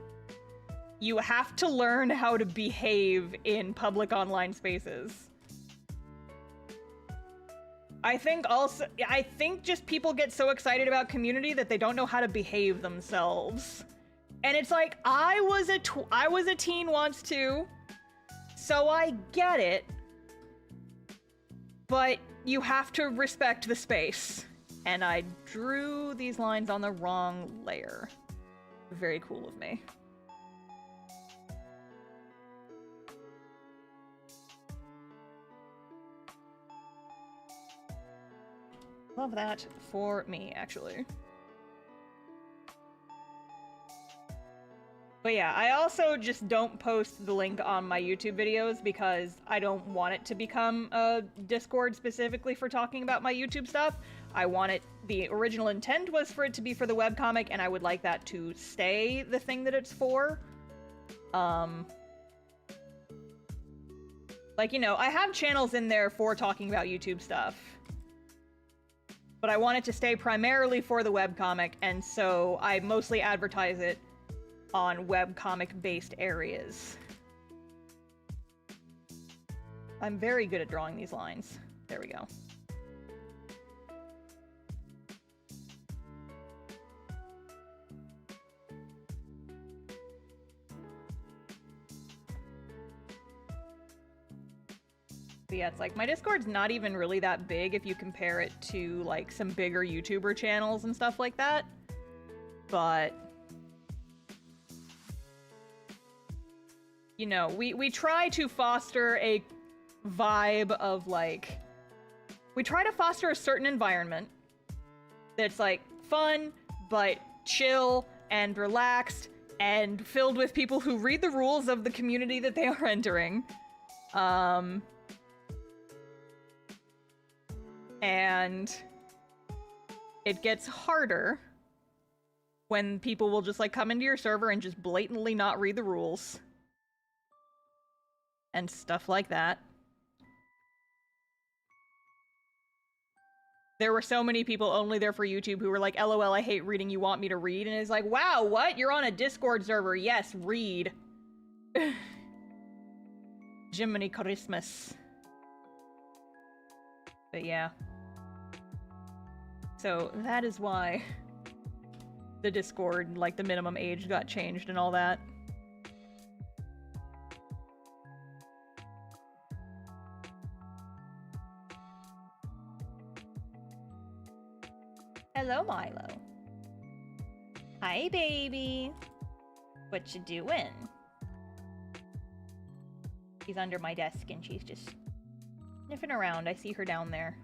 you have to learn how to behave in public online spaces. I think just people get so excited about community that they don't know how to behave themselves. And it's like, I was a teen once too, so I get it. But you have to respect the space. And I drew these lines on the wrong layer. Very cool of me. Love that for me, actually. But yeah, I also just don't post the link on my YouTube videos because I don't want it to become a Discord specifically for talking about my YouTube stuff. I want it, the original intent was for it to be for the webcomic, and I would like that to stay the thing that it's for. Like, you know, I have channels in there for talking about YouTube stuff, but I want it to stay primarily for the webcomic, and so I mostly advertise it on webcomic-based areas. I'm very good at drawing these lines. There we go. But yeah, it's like, my Discord's not even really that big if you compare it to, like, some bigger YouTuber channels and stuff like that. But you know, we try to foster a vibe of, like, we try to foster a certain environment that's, like, fun, but chill and relaxed and filled with people who read the rules of the community that they are entering. And it gets harder when people will just, like, come into your server and just blatantly not read the rules. And stuff like that. There were so many people only there for YouTube who were like, LOL, I hate reading, you want me to read? And it's like, wow, what? You're on a Discord server. Yes, read. Jiminy Christmas. But yeah. So that is why the Discord, like, the minimum age got changed and all that. Hello, Milo. Hi, baby. What you doing? She's under my desk and she's just sniffing around. I see her down there.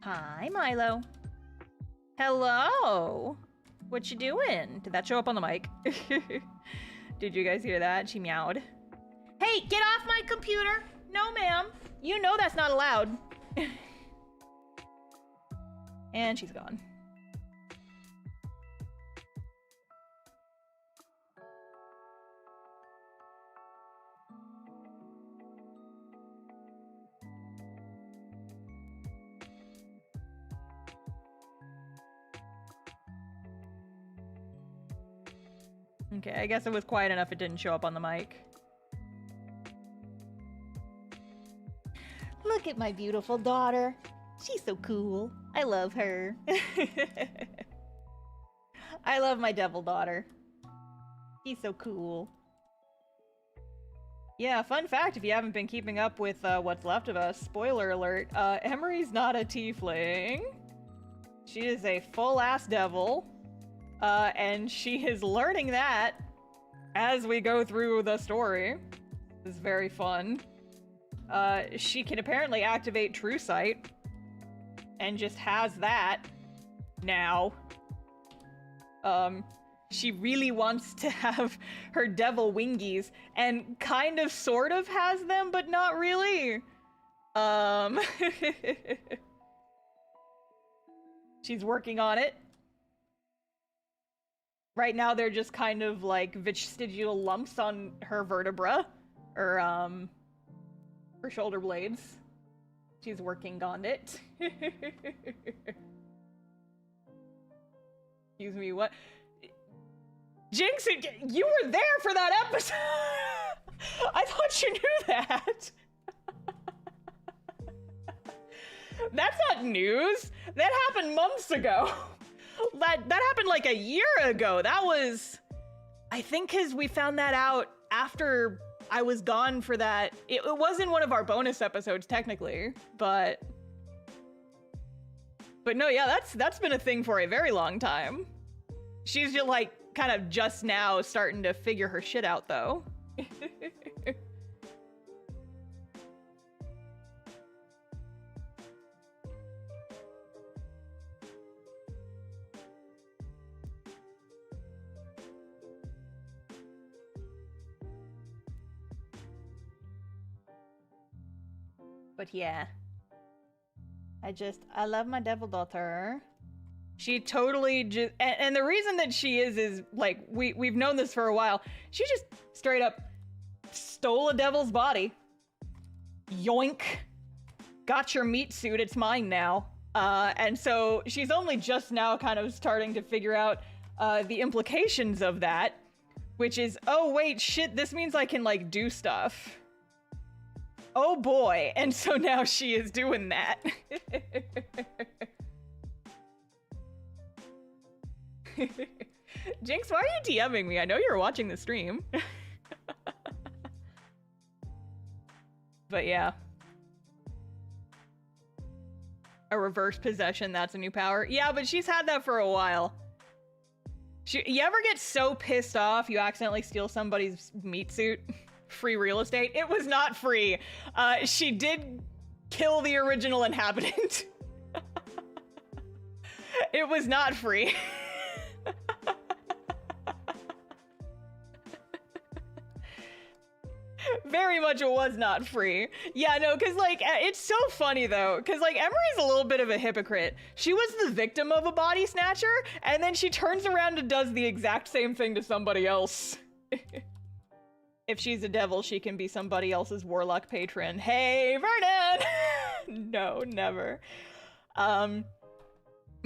Hi, Milo. Hello. What you doing? Did that show up on the mic? Did you guys hear that? She meowed. Hey, get off my computer! No, ma'am. You know that's not allowed. And she's gone. Okay, I guess it was quiet enough it didn't show up on the mic. Look at my beautiful daughter. She's so cool. I love her. I love my devil daughter. She's so cool. Yeah, fun fact, if you haven't been keeping up with what's left of us, spoiler alert, Emery's not a tiefling. She is a full-ass devil. And she is learning that as we go through the story. It's very fun. She can apparently activate True Sight. And just has that now. She really wants to have her devil wingies, and kind of sort of has them, but not really. She's working on it. Right now they're just kind of like vestigial lumps on her vertebra, or her shoulder blades. She's working on it. Excuse me, what? Jinx, you were there for that episode! I thought you knew that! That's not news! That happened months ago! That happened like a year ago! That was... I think because we found that out after I was gone for that. It wasn't one of our bonus episodes, technically, but no, yeah, that's been a thing for a very long time. She's just like kind of just now starting to figure her shit out, though. But yeah. I love my devil daughter. She totally just, and the reason that she is like, we've known this for a while. She just straight up stole a devil's body. Yoink. Got your meat suit, it's mine now. And so she's only just now kind of starting to figure out the implications of that, which is, oh wait, shit, this means I can like do stuff. Oh boy, and so now she is doing that. Jinx, why are you DMing me? I know you're watching the stream. But yeah. A reverse possession, that's a new power. Yeah, but she's had that for a while. You ever get so pissed off you accidentally steal somebody's meat suit? Free real estate? It was not free. She did kill the original inhabitant. It was not free. Very much it was not free. Yeah, no, because, like, it's so funny, though, because, like, Emery's a little bit of a hypocrite. She was the victim of a body snatcher, and then she turns around and does the exact same thing to somebody else. If she's a devil, she can be somebody else's warlock patron. Hey, Vernon! No, never.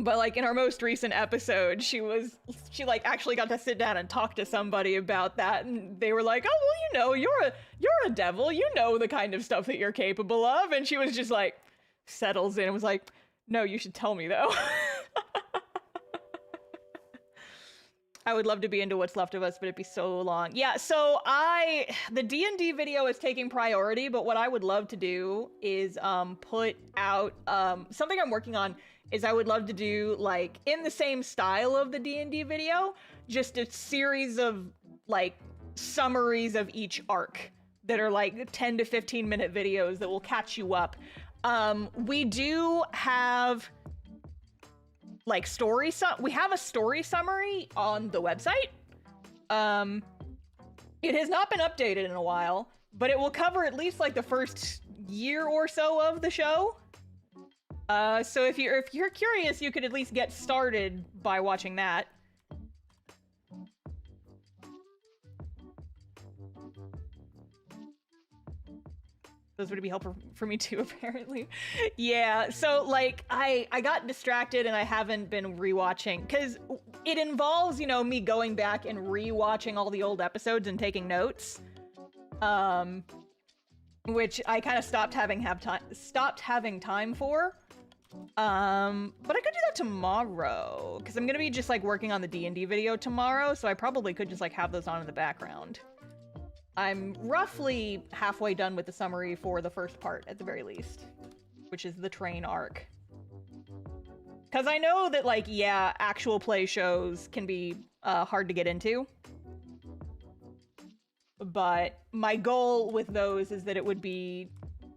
But, like, in our most recent episode, she like actually got to sit down and talk to somebody about that, and they were like, oh, well, you know, you're a devil, you know the kind of stuff that you're capable of, and she was just like, settles in and was like, no, you should tell me, though. I would love to be into what's left of us, but it'd be so long. Yeah, so the D&D video is taking priority, but what I would love to do is put out, something I'm working on is I would love to do, like, in the same style of the D&D video, just a series of, like, summaries of each arc that are, like, 10 to 15 minute videos that will catch you up. We do have, like, we have a story summary on the website. It has not been updated in a while, but it will cover at least, like, the first year or so of the show. So if you're curious, you could at least get started by watching that. Those would be helpful for me too, apparently. Yeah, so like I got distracted and I haven't been rewatching because it involves, you know, me going back and rewatching all the old episodes and taking notes. Which I kind of stopped having time for. But I could do that tomorrow because I'm gonna be just like working on the D&D video tomorrow, so I probably could just like have those on in the background. I'm roughly halfway done with the summary for the first part at the very least, which is the train arc. Because I know that, like, yeah, actual play shows can be hard to get into. But my goal with those is that it would make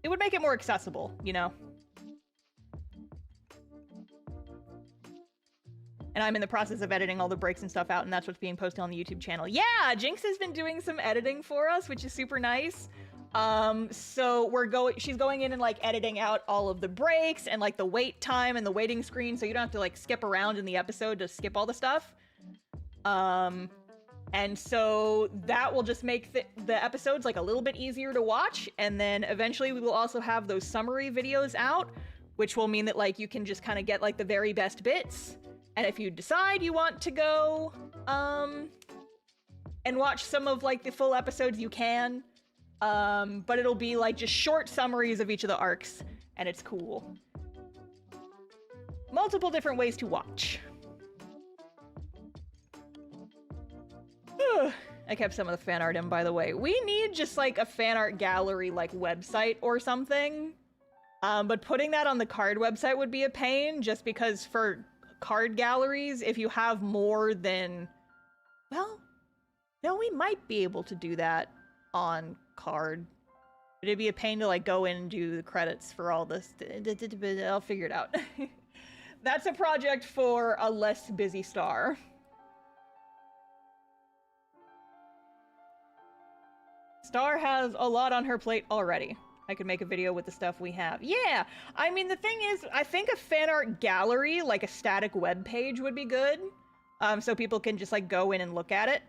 it more accessible, you know? And I'm in the process of editing all the breaks and stuff out, and that's what's being posted on the YouTube channel. Yeah, Jinx has been doing some editing for us, which is super nice. So she's going in and like editing out all of the breaks and like the wait time and the waiting screen, so you don't have to like skip around in the episode to skip all the stuff. And so that will just make the episodes like a little bit easier to watch. And then eventually we will also have those summary videos out, which will mean that like you can just kind of get like the very best bits. And if you decide you want to go and watch some of like the full episodes, you can. But it'll be like just short summaries of each of the arcs, and it's cool. Multiple different ways to watch. I kept some of the fan art in, by the way. We need just like a fan art gallery like website or something. But putting that on the card website would be a pain, just because for card galleries, if you have more than, well, no, we might be able to do that on card, but it'd be a pain to like go in and do the credits for all this. I'll figure it out. That's a project for a less busy star. Star has a lot on her plate already. I could make a video with the stuff we have. Yeah, I mean, the thing is, I think a fan art gallery, like a static web page, would be good. So people can just, like, go in and look at it.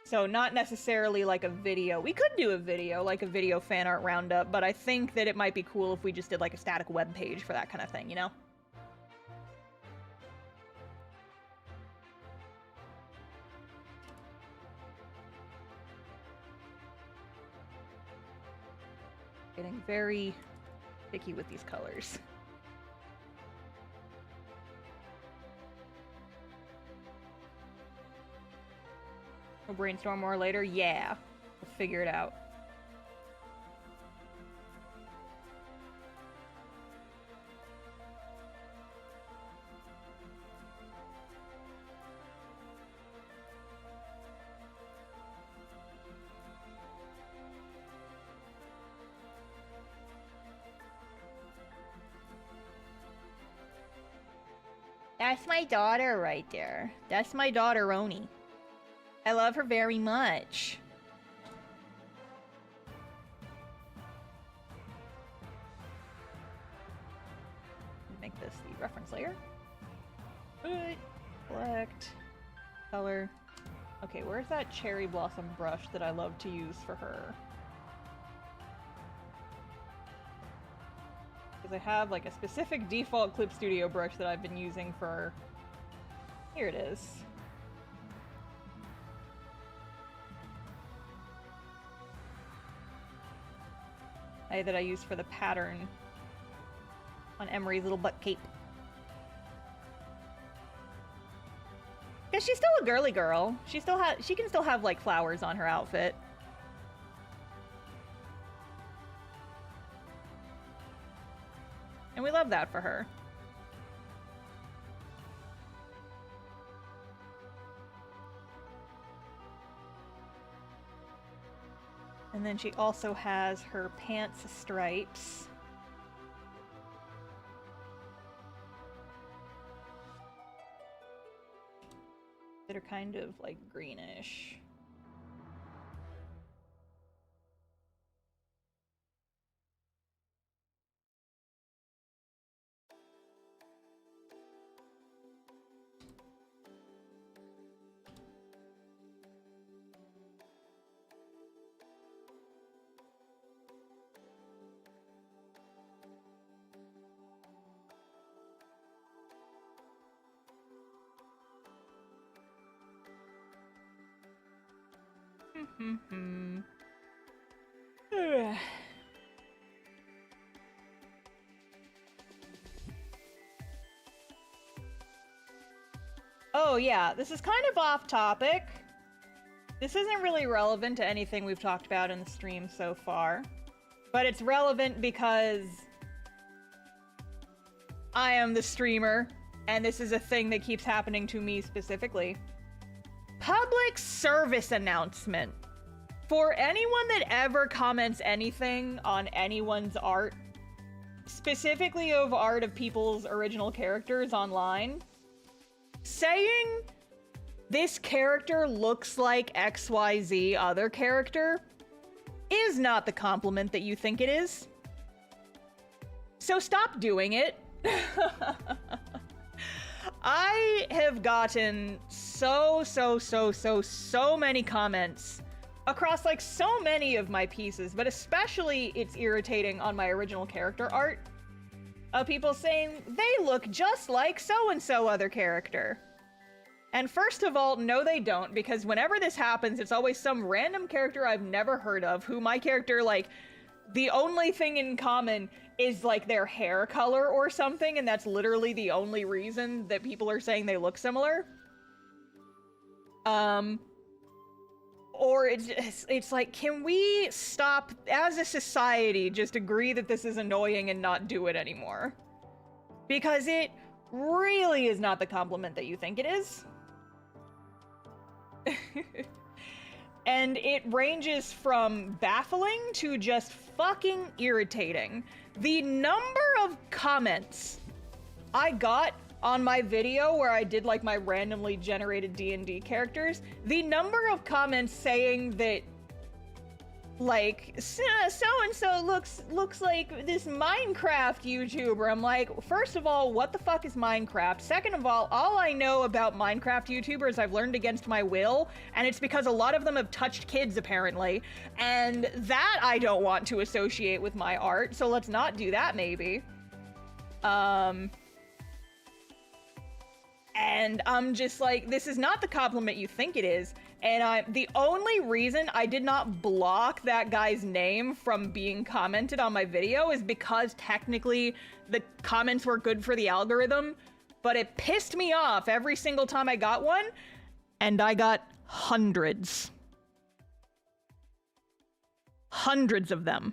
So not necessarily like a video. We could do a video, like a video fan art roundup, but I think that it might be cool if we just did, like, a static web page for that kind of thing, you know? Getting very picky with these colors. We'll brainstorm more later? Yeah. We'll figure it out. That's my daughter right there. That's my daughter, Roni. I love her very much. Make this the reference layer. Good. Select. Color. Okay, where's that cherry blossom brush that I love to use for her? Because I have, like, a specific default Clip Studio brush that I've been using for... Here it is. That I use for the pattern on Emery's little butt cape. Because she's still a girly girl. She can still have, like, flowers on her outfit. And we love that for her. And then she also has her pants stripes. That are kind of like greenish. Oh yeah, this is kind of off topic. This isn't really relevant to anything we've talked about in the stream so far, but it's relevant because I am the streamer, and this is a thing that keeps happening to me specifically. Public service announcement. For anyone that ever comments anything on anyone's art, specifically of art of people's original characters online, saying this character looks like XYZ other character is not the compliment that you think it is. So stop doing it. I have gotten so many comments across, like, so many of my pieces, but especially it's irritating on my original character art, of people saying they look just like so-and-so other character. And first of all, no they don't, because whenever this happens, it's always some random character I've never heard of, who my character, like, the only thing in common is, like, their hair color or something, and that's literally the only reason that people are saying they look similar. Or it's like, can we stop, as a society, just agree that this is annoying and not do it anymore? Because it really is not the compliment that you think it is. And it ranges from baffling to just fucking irritating. The number of comments I got on my video where I did like my randomly generated D&D characters, the number of comments saying that like so-and-so looks like this Minecraft YouTuber. I'm like, first of all, what the fuck is Minecraft? Second of all I know about Minecraft YouTubers I've learned against my will, and it's because a lot of them have touched kids apparently, and that I don't want to associate with my art, so let's not do that maybe. And I'm just like, this is not the compliment you think it is. And the only reason I did not block that guy's name from being commented on my video is because technically the comments were good for the algorithm, but it pissed me off every single time I got one, and I got hundreds. Hundreds of them.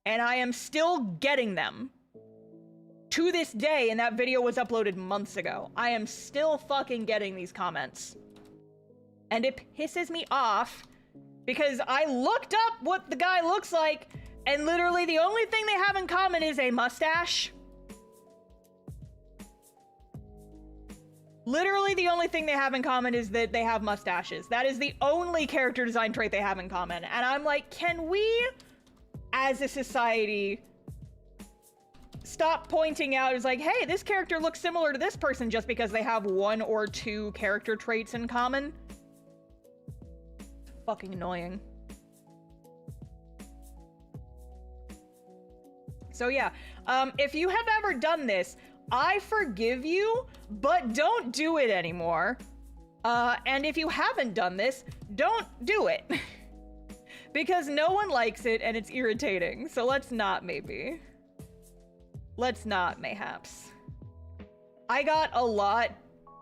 And I am still getting them. To this day, and that video was uploaded months ago, I am still fucking getting these comments. And it pisses me off because I looked up what the guy looks like, and literally the only thing they have in common is a mustache. Literally the only thing they have in common is that they have mustaches. That is the only character design trait they have in common. And I'm like, can we, as a society, stop pointing out as like, hey, this character looks similar to this person just because they have one or two character traits in common? Fucking annoying. So yeah, if you have ever done this, I forgive you, but don't do it anymore. And if you haven't done this, don't do it. Because no one likes it and it's irritating, so let's not maybe. Let's not, mayhaps. I got a lot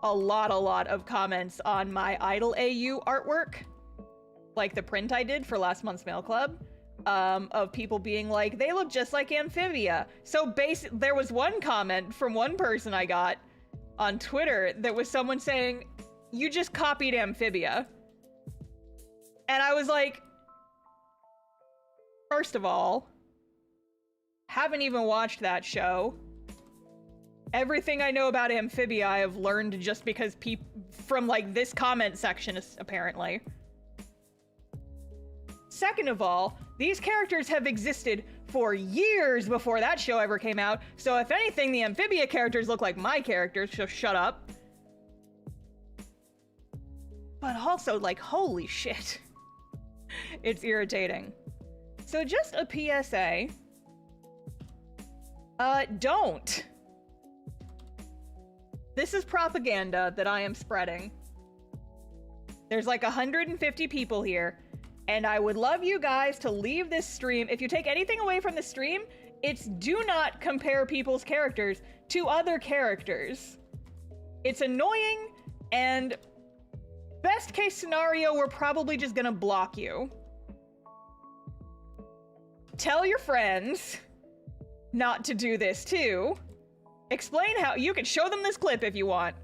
of comments on my Idle AU artwork, like the print I did for last month's mail club, of people being like, they look just like Amphibia. So there was one comment from one person I got on Twitter that was someone saying, you just copied Amphibia. And I was like, first of all, haven't even watched that show. Everything I know about Amphibia I have learned just because from like this comment section apparently. Second of all, these characters have existed for years before that show ever came out, so if anything, the Amphibia characters look like my characters, so shut up. But also, like, holy shit. It's irritating. So just a PSA. Don't. This is propaganda that I am spreading. There's like 150 people here, and I would love you guys to leave this stream. If you take anything away from the stream, it's do not compare people's characters to other characters. It's annoying, and best case scenario, we're probably just gonna block you. Tell your friends not to do this too. Explain how you can show them this clip if you want,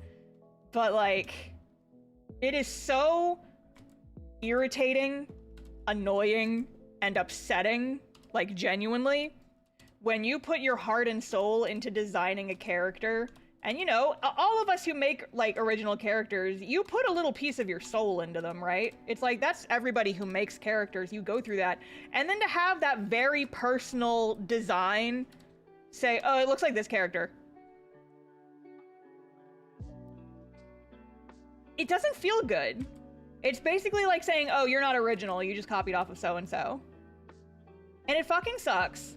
but like, it is so irritating, annoying, and upsetting, like genuinely, when you put your heart and soul into designing a character. And you know, all of us who make like original characters, you put a little piece of your soul into them, right? It's like, that's everybody who makes characters, you go through that. And then to have that very personal design say, oh, it looks like this character. It doesn't feel good. It's basically like saying, oh, you're not original, you just copied off of so-and-so. And it fucking sucks.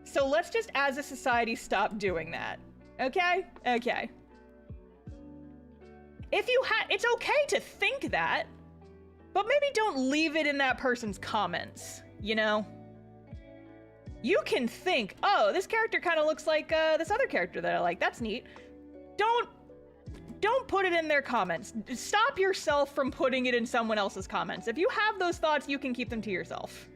So let's just, as a society, stop doing that. Okay? Okay. If you it's okay to think that, but maybe don't leave it in that person's comments, you know? You can think, oh, this character kind of looks like this other character that I like. That's neat. Don't put it in their comments. Stop yourself from putting it in someone else's comments. If you have those thoughts, you can keep them to yourself.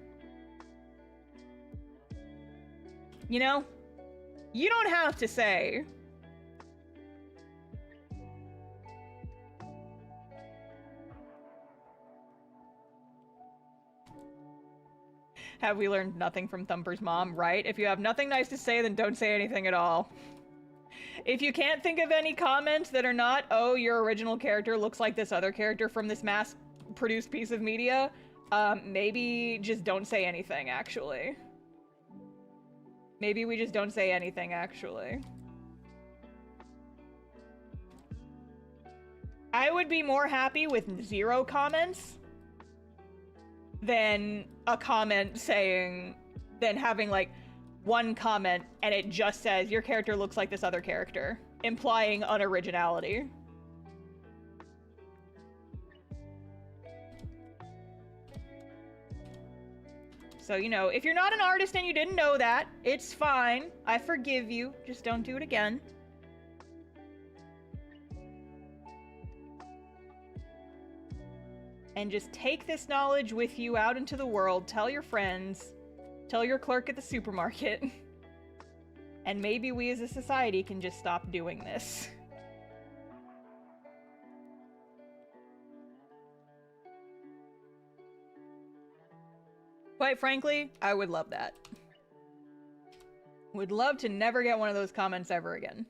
You know? You don't have to say, have we learned nothing from Thumper's mom, right? If you have nothing nice to say, then don't say anything at all. If you can't think of any comments that are not, oh, your original character looks like this other character from this mass-produced piece of media, maybe just don't say anything, actually. Maybe we just don't say anything, actually. I would be more happy with 0 comments than a comment saying, than having like 1 comment and it just says your character looks like this other character, implying unoriginality. So, you know, if you're not an artist and you didn't know that, it's fine. I forgive you. Just don't do it again. And just take this knowledge with you out into the world. Tell your friends. Tell your clerk at the supermarket. And maybe we as a society can just stop doing this. Quite frankly, I would love that. Would love to never get one of those comments ever again.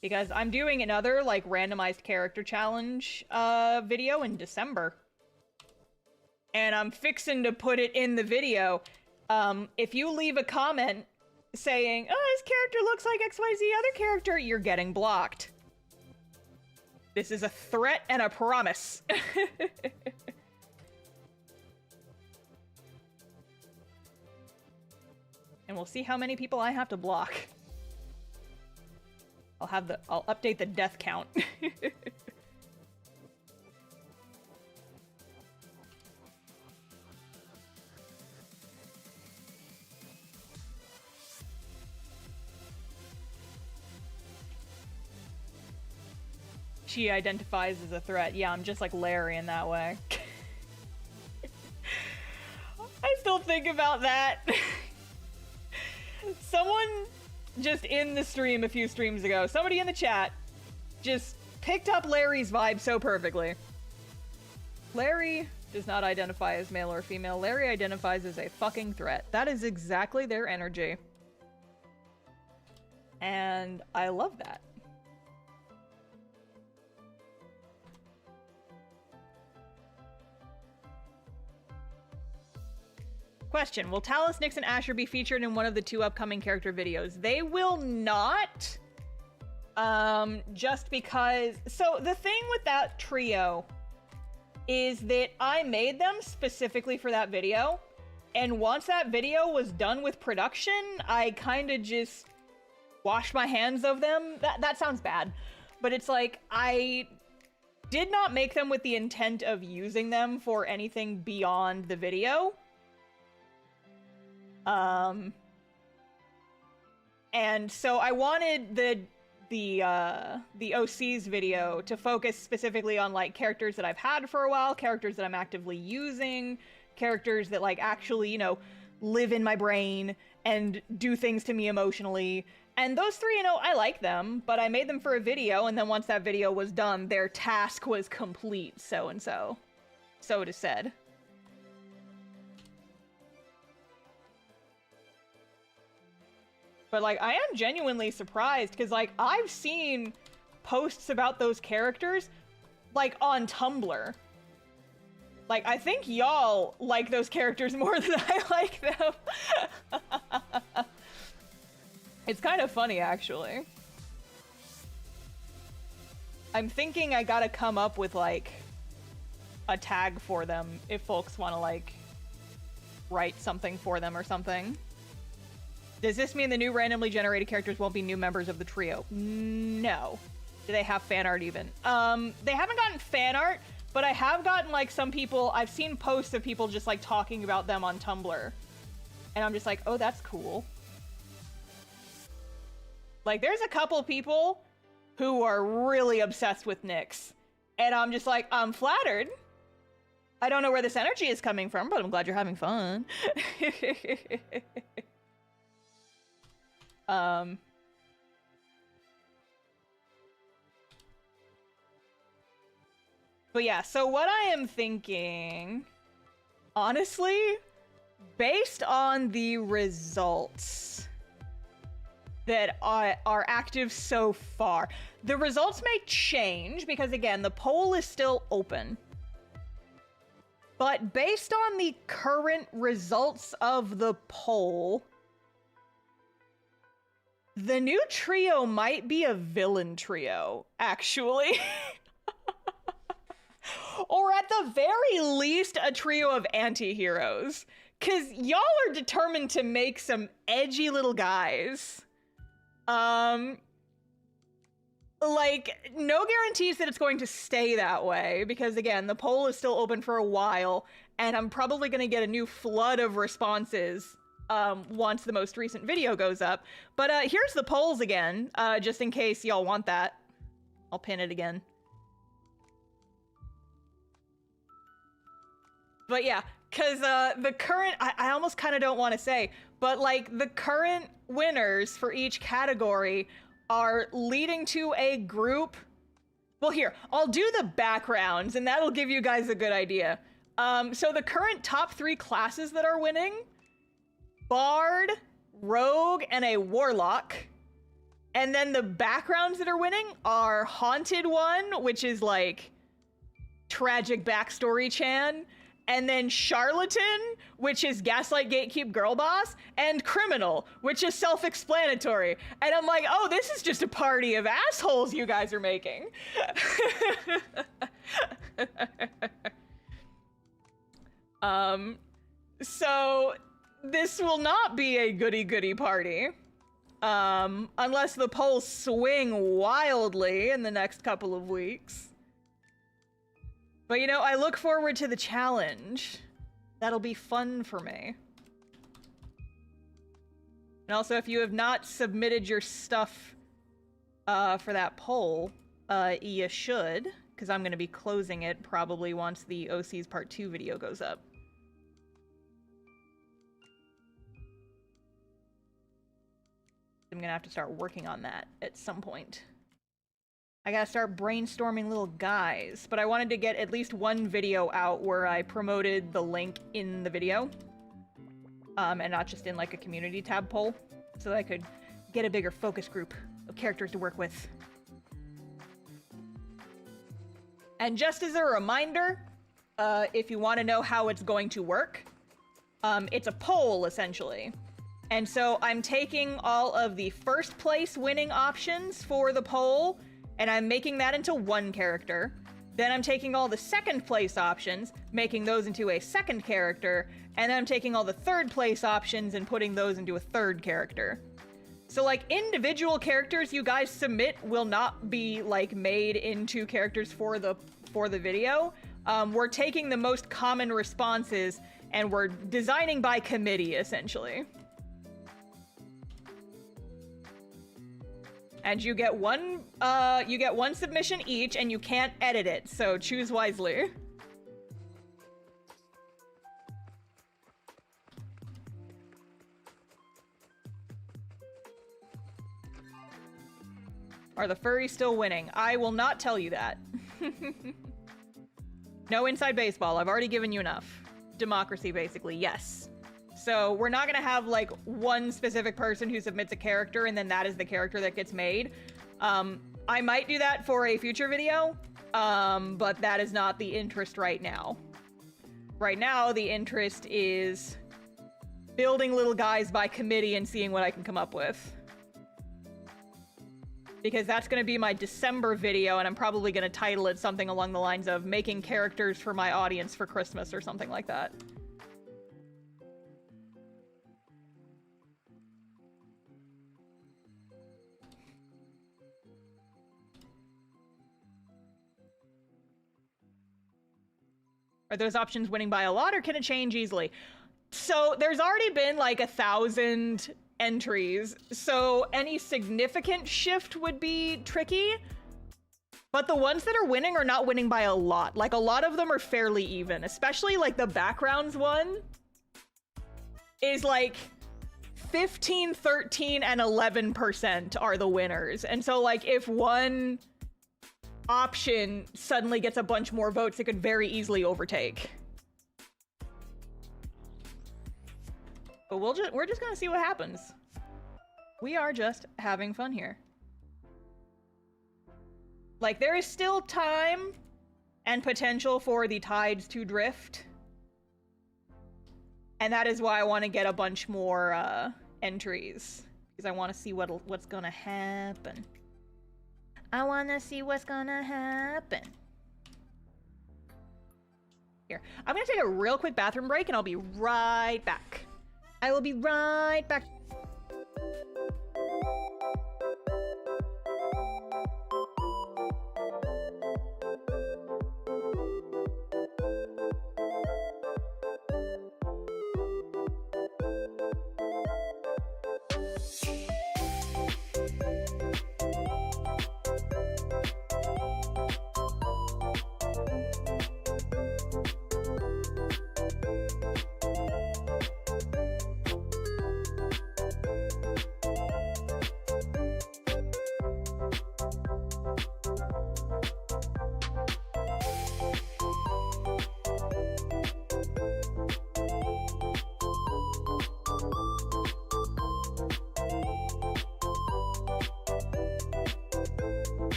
Because I'm doing another, like, randomized character challenge video in December. And I'm fixing to put it in the video. If you leave a comment saying, oh, this character looks like XYZ other character, you're getting blocked. This is a threat and a promise. And we'll see how many people I have to block. I'll update the death count. She identifies as a threat. Yeah, I'm just like Larry in that way. I still think about that. Someone just in the stream a few streams ago, somebody in the chat just picked up Larry's vibe so perfectly. Larry does not identify as male or female. Larry identifies as a fucking threat. That is exactly their energy. And I love that. Question, will Talus, Nyx, and Asher be featured in one of the 2 upcoming character videos? They will not. Just because... So, the thing with that trio is that I made them specifically for that video. And once that video was done with production, I kind of just washed my hands of them. That sounds bad. But it's like, I did not make them with the intent of using them for anything beyond the video. And so I wanted the OCs video to focus specifically on, like, characters that I've had for a while, characters that I'm actively using, characters that, like, actually, you know, live in my brain and do things to me emotionally. And those 3, you know, I like them, but I made them for a video, and then once that video was done, their task was complete, so-and-so. So it is said. But, like, I am genuinely surprised, because, like, I've seen posts about those characters, like, on Tumblr. Like, I think y'all like those characters more than I like them. It's kind of funny, actually. I'm thinking I gotta come up with, like, a tag for them if folks want to, like, write something for them or something. Does this mean the new randomly generated characters won't be new members of the trio? No. Do they have fan art even? They haven't gotten fan art, but I have gotten, like, some people... I've seen posts of people just, like, talking about them on Tumblr. And I'm just like, oh, that's cool. Like, there's a couple people who are really obsessed with Nyx. And I'm just like, I'm flattered. I don't know where this energy is coming from, but I'm glad you're having fun. But yeah, so what I am thinking, honestly, based on the results that are active so far, the results may change because, again, the poll is still open. But based on the current results of the poll, the new trio might be a villain trio, actually. Or at the very least, a trio of anti-heroes. Because y'all are determined to make some edgy little guys. Like, no guarantees that it's going to stay that way, because again, the poll is still open for a while, and I'm probably going to get a new flood of responses once the most recent video goes up. But here's the polls again, just in case y'all want that. I'll pin it again. But yeah, because the current, I almost kind of don't want to say, but like the current winners for each category are leading to a group. Well, here, I'll do the backgrounds and that'll give you guys a good idea. So the current top 3 classes that are winning: Bard, Rogue, and a Warlock. And then the backgrounds that are winning are Haunted One, which is like tragic backstory Chan, and then Charlatan, which is Gaslight Gatekeep Girl Boss, and Criminal, which is self-explanatory. And I'm like, oh, this is just a party of assholes you guys are making. So this will not be a goody-goody party. Unless the polls swing wildly in the next couple of weeks. But you know, I look forward to the challenge. That'll be fun for me. And also, if you have not submitted your stuff for that poll, you should, because I'm going to be closing it probably once the OCs Part 2 video goes up. I'm going to have to start working on that at some point. I gotta start brainstorming little guys, but I wanted to get at least one video out where I promoted the link in the video, and not just in like a community tab poll, so that I could get a bigger focus group of characters to work with. And just as a reminder, if you want to know how it's going to work, it's a poll essentially. And so I'm taking all of the first place winning options for the poll, and I'm making that into one character. Then I'm taking all the second place options, making those into a second character, and then I'm taking all the third place options and putting those into a third character. So like individual characters you guys submit will not be like made into characters for the video. We're taking the most common responses and we're designing by committee essentially. And you get one submission each, and you can't edit it, so choose wisely. Are the furries still winning? I will not tell you that. No inside baseball. I've already given you enough. Democracy, basically. Yes. So we're not gonna have like one specific person who submits a character and then that is the character that gets made. I might do that for a future video, but that is not the interest right now. Right now, the interest is building little guys by committee and seeing what I can come up with. Because that's gonna be my December video, and I'm probably gonna title it something along the lines of making characters for my audience for Christmas or something like that. Are those options winning by a lot, or can it change easily? So there's already been like 1,000 entries, so any significant shift would be tricky. But the ones that are winning are not winning by a lot. Like a lot of them are fairly even, especially like the backgrounds one is like 15, 13, and 11% are the winners. And so like if one option suddenly gets a bunch more votes, it could very easily overtake. But we're just gonna see what happens. We are just having fun here. Like, there is still time and potential for the tides to drift. And that is why I want to get a bunch more entries. Because I want to see what's gonna happen. I want to see what's gonna happen. Here. I'm gonna take a real quick bathroom break and I'll be right back. I will be right back.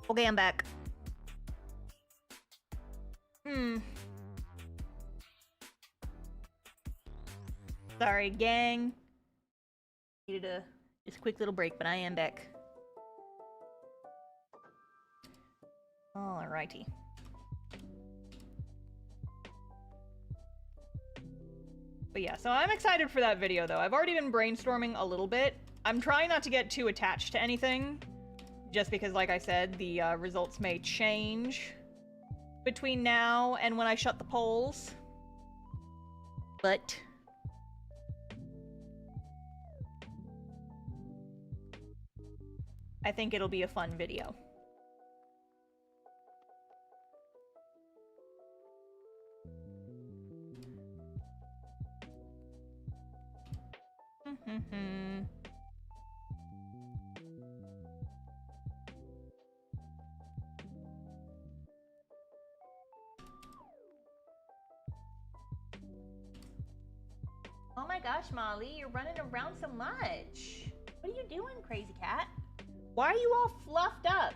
Okay, I'm back. Sorry, gang. Needed a just quick little break, but I am back. Alrighty. But yeah, so I'm excited for that video, though. I've already been brainstorming a little bit. I'm trying not to get too attached to anything. Just because, like I said, the results may change between now and when I shut the polls. But I think it'll be a fun video. Oh my gosh, Molly, you're running around so much. What are you doing, crazy cat? Why are you all fluffed up?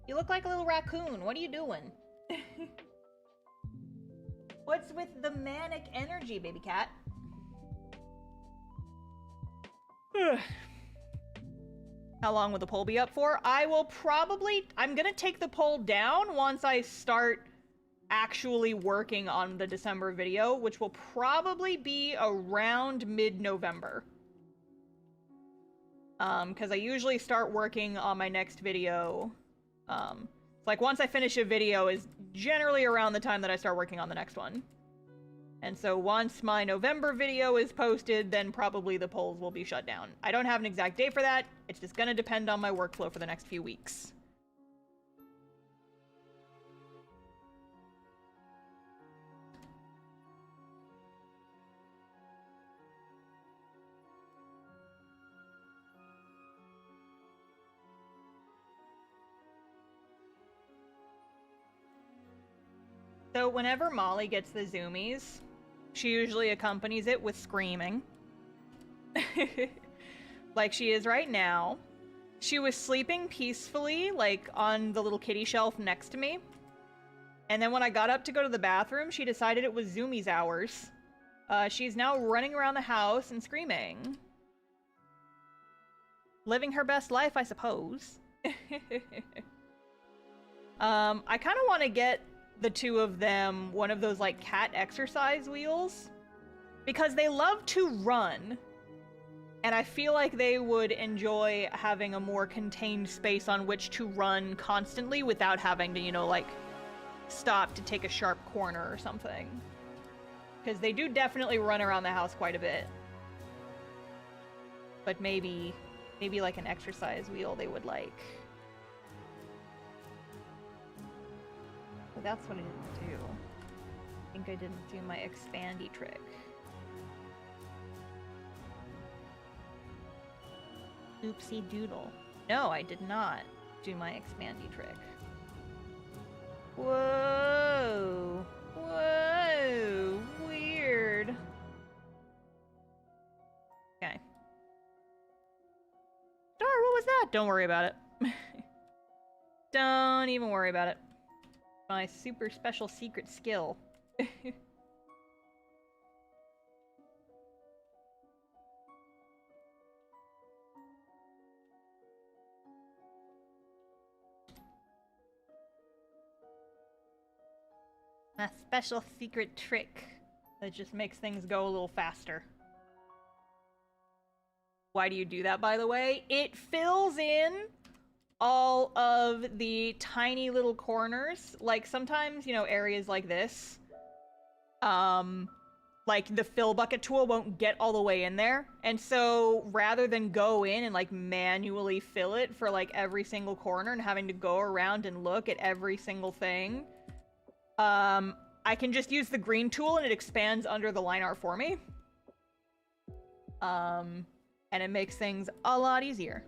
You look like a little raccoon. What are you doing? What's with the manic energy, baby cat? How long will the poll be up for? I'm gonna take the poll down once I start actually working on the December video, which will probably be around mid-November. Because I usually start working on my next video. Like, once I finish a video is generally around the time that I start working on the next one. And so once my November video is posted, then probably the polls will be shut down. I don't have an exact date for that. It's just gonna depend on my workflow for the next few weeks. So whenever Molly gets the zoomies, she usually accompanies it with screaming. Like she is right now. She was sleeping peacefully, like on the little kitty shelf next to me. And then when I got up to go to the bathroom, she decided it was zoomies hours. She's now running around the house and screaming. Living her best life, I suppose. I kind of want to get the two of them one of those like cat exercise wheels because they love to run and I feel like they would enjoy having a more contained space on which to run constantly without having to, you know, like stop to take a sharp corner or something, because they do definitely run around the house quite a bit. But maybe like an exercise wheel they would like. That's what it is too. think I didn't do my expandy trick. Oopsie doodle. No, I did not do my expandy trick. Whoa! Whoa! Weird. Okay. Star, what was that? Don't worry about it. Don't even worry about it. My super special secret skill. A special secret trick that just makes things go a little faster. Why do you do that, by the way? It fills in all of the tiny little corners. Like, sometimes, you know, areas like this, like, the fill bucket tool won't get all the way in there. And so, rather than go in and, like, manually fill it for, like, every single corner and having to go around and look at every single thing, I can just use the green tool and it expands under the line art for me. And it makes things a lot easier.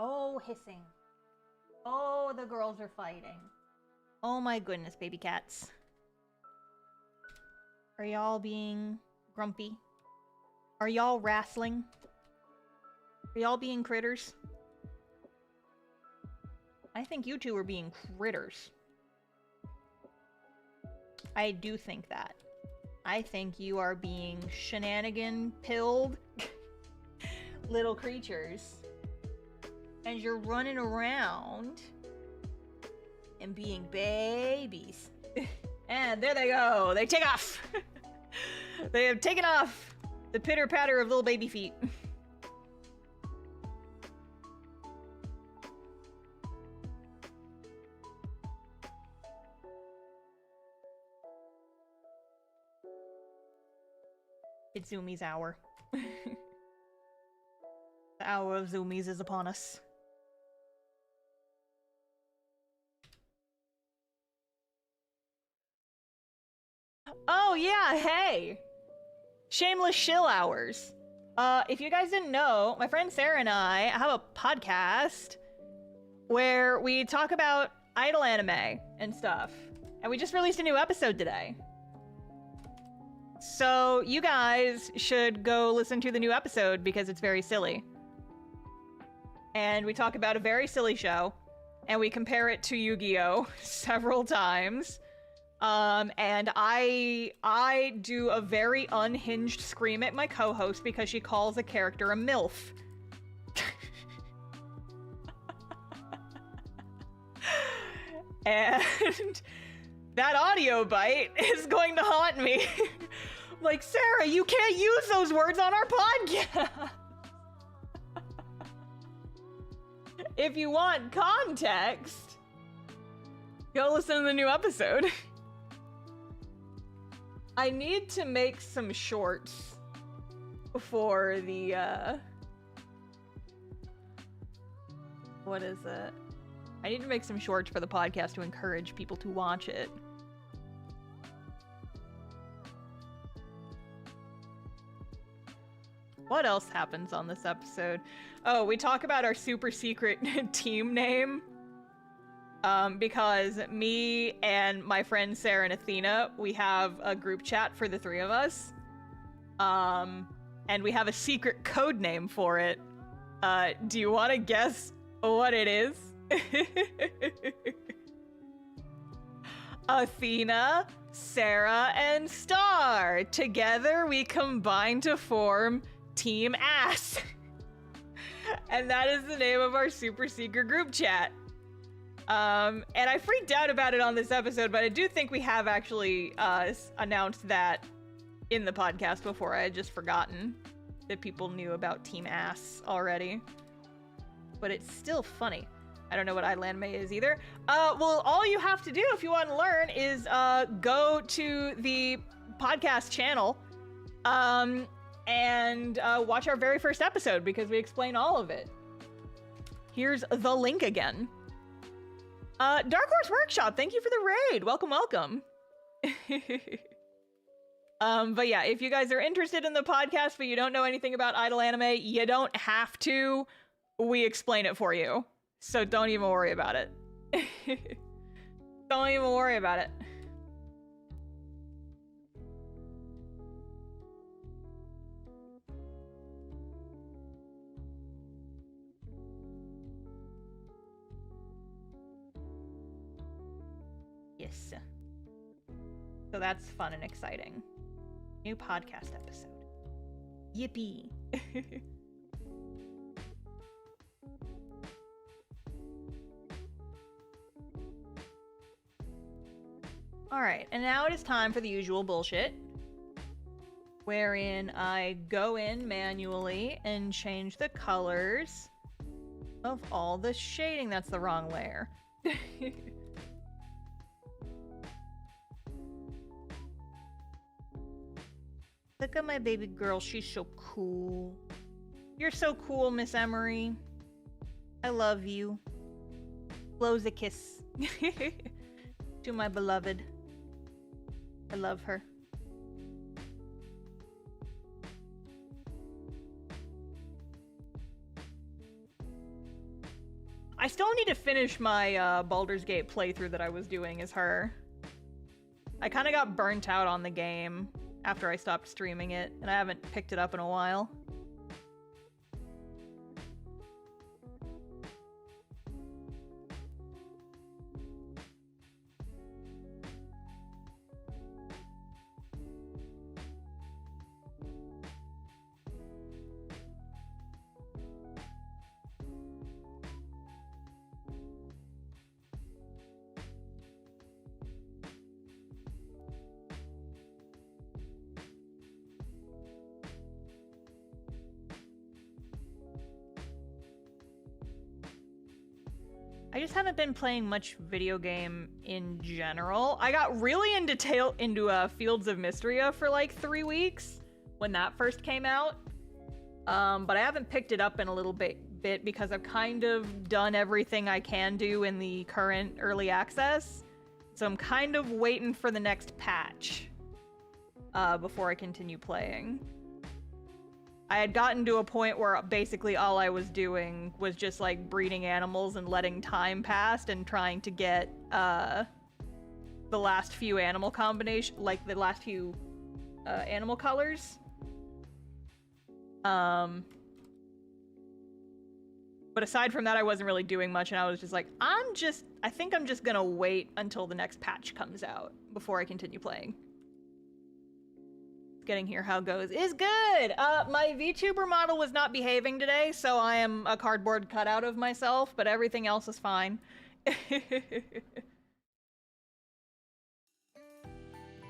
Oh, hissing. Oh, the girls are fighting. Oh my goodness, baby cats. Are y'all being grumpy? Are y'all wrestling? Are y'all being critters? I think you two are being critters. I do think that. I think you are being shenanigan-pilled little creatures. And you're running around and being babies. And there they go. They take off. They have taken off the pitter-patter of little baby feet. It's Zoomies hour. The hour of Zoomies is upon us. Oh yeah, hey! Shameless shill hours. If you guys didn't know, my friend Sarah and I have a podcast where we talk about idol anime and stuff. And we just released a new episode today. So you guys should go listen to the new episode because it's very silly. And we talk about a very silly show, and we compare it to Yu-Gi-Oh! Several times. And I do a very unhinged scream at my co-host because she calls a character a MILF. And that audio bite is going to haunt me. Like, Sarah, you can't use those words on our podcast. If you want context, go listen to the new episode. I need to make some shorts for the, what is it? I need to make some shorts for the podcast to encourage people to watch it. What else happens on this episode? Oh, we talk about our super secret team name. Because me and my friends Sarah and Athena, we have a group chat for the three of us. And we have a secret code name for it. Do you want to guess what it is? Athena, Sarah, and Star. Together we combine to form Team Ass. And that is the name of our super secret group chat. And I freaked out about it on this episode, but I do think we have actually announced that in the podcast before. I had just forgotten that people knew about Team Ass already. But it's still funny. I don't know what idle anime is either. Well, all you have to do if you want to learn is go to the podcast channel and watch our very first episode because we explain all of it. Here's the link again. Dark Horse Workshop, thank you for the raid. Welcome, welcome. But yeah, if you guys are interested in the podcast but you don't know anything about idle anime, you don't have to. We explain it for you. So don't even worry about it. Don't even worry about it. Yes. So that's fun and exciting. New podcast episode. Yippee. Alright, and now it is time for the usual bullshit, wherein I go in manually and change the colors of all the shading. That's the wrong layer. Look at my baby girl, she's so cool. You're so cool, Miss Emery. I love you. Blows a kiss. To my beloved. I love her. I still need to finish my Baldur's Gate playthrough that I was doing as her. I kind of got burnt out on the game after I stopped streaming it, and I haven't picked it up in a while. I just haven't been playing much video game in general. I got really into Fields of Mysteria for like 3 weeks when that first came out. But I haven't picked it up in a little bit because I've kind of done everything I can do in the current early access. So I'm kind of waiting for the next patch before I continue playing. I had gotten to a point where basically all I was doing was just like breeding animals and letting time pass and trying to get the last few animal combination, like the last few animal colors. But aside from that, I wasn't really doing much, and I was just like, I think I'm just gonna wait until the next patch comes out before I continue playing. Getting here how goes is good. My VTuber model was not behaving today, so I am a cardboard cutout of myself, but everything else is fine.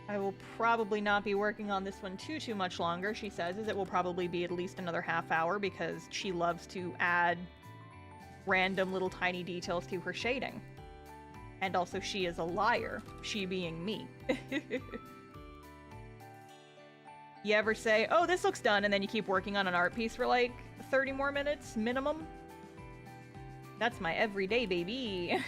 I will probably not be working on this one too much longer, she says, as it will probably be at least another half hour because she loves to add random little tiny details to her shading. And also she is a liar, she being me. You ever say, oh, this looks done, and then you keep working on an art piece for like 30 more minutes minimum? That's my everyday baby.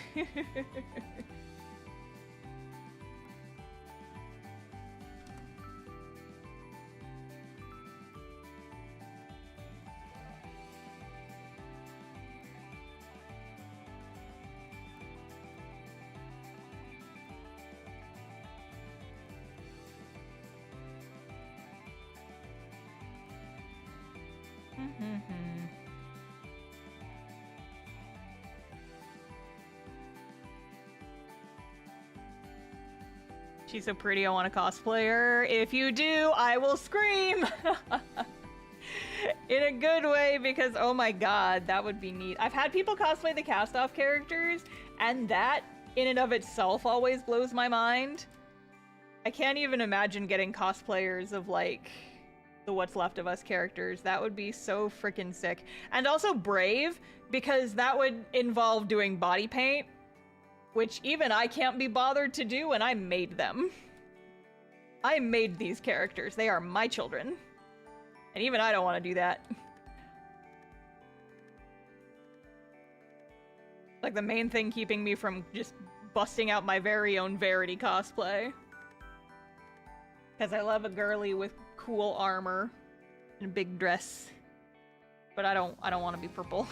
She's so pretty, I want to cosplay her. If you do, I will scream! In a good way, because oh my god, that would be neat. I've had people cosplay the cast-off characters, And that, in and of itself, always blows my mind. I can't even imagine getting cosplayers of, like, the What's Left of Us characters. That would be so freaking sick. And also brave, because that would involve doing body paint, which even I can't be bothered to do, and I made them. I made these characters. They are my children. And even I don't want to do that. Like, the main thing keeping me from just busting out my very own Verity cosplay. Because I love a girly with cool armor and a big dress. But I don't want to be purple.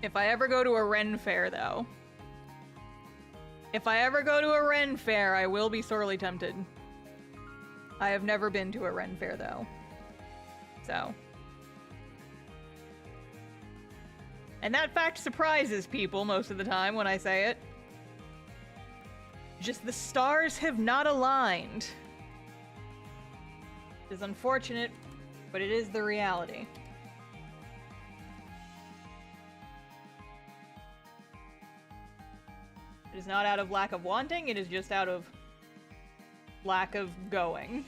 If I ever go to a Ren fair, though. If I ever go to a Ren fair, I will be sorely tempted. I have never been to a Ren fair, though. So. And that fact surprises people most of the time when I say it. Just the stars have not aligned. It is unfortunate, but it is the reality. It is not out of lack of wanting, it is just out of lack of going.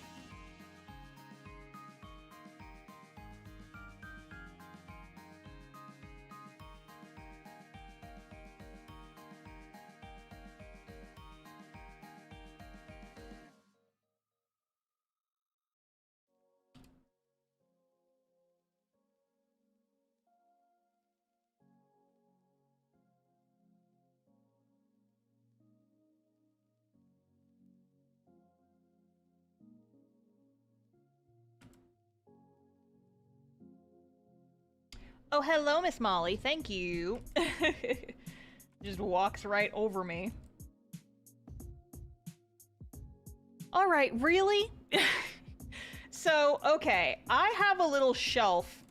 Oh, hello, Miss Molly. Thank you. Just walks right over me. All right, really? So, okay, I have a little shelf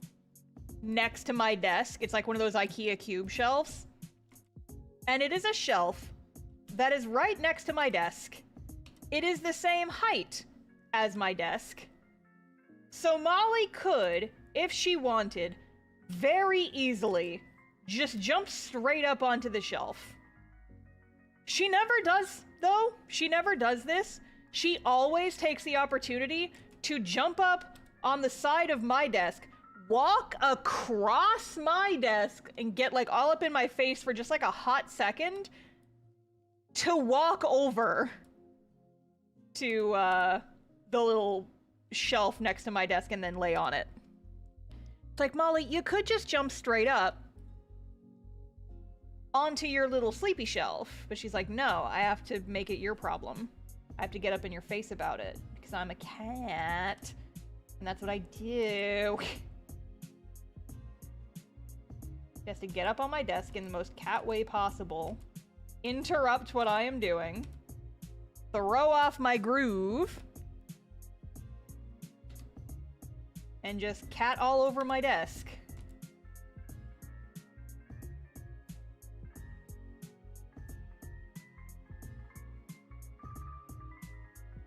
next to my desk. It's like one of those IKEA cube shelves. And it is a shelf that is right next to my desk. It is the same height as my desk. So Molly could, if she wanted, very easily just jump straight up onto the shelf. She never does, though. She never does this. She always takes the opportunity to jump up on the side of my desk, walk across my desk, and get like all up in my face for just like a hot second to walk over to the little shelf next to my desk and then lay on it. It's like, Molly, you could just jump straight up onto your little sleepy shelf. But she's like, no, I have to make it your problem. I have to get up in your face about it because I'm a cat. And that's what I do. She has to get up on my desk in the most cat way possible, interrupt what I am doing, throw off my groove, and just cat all over my desk.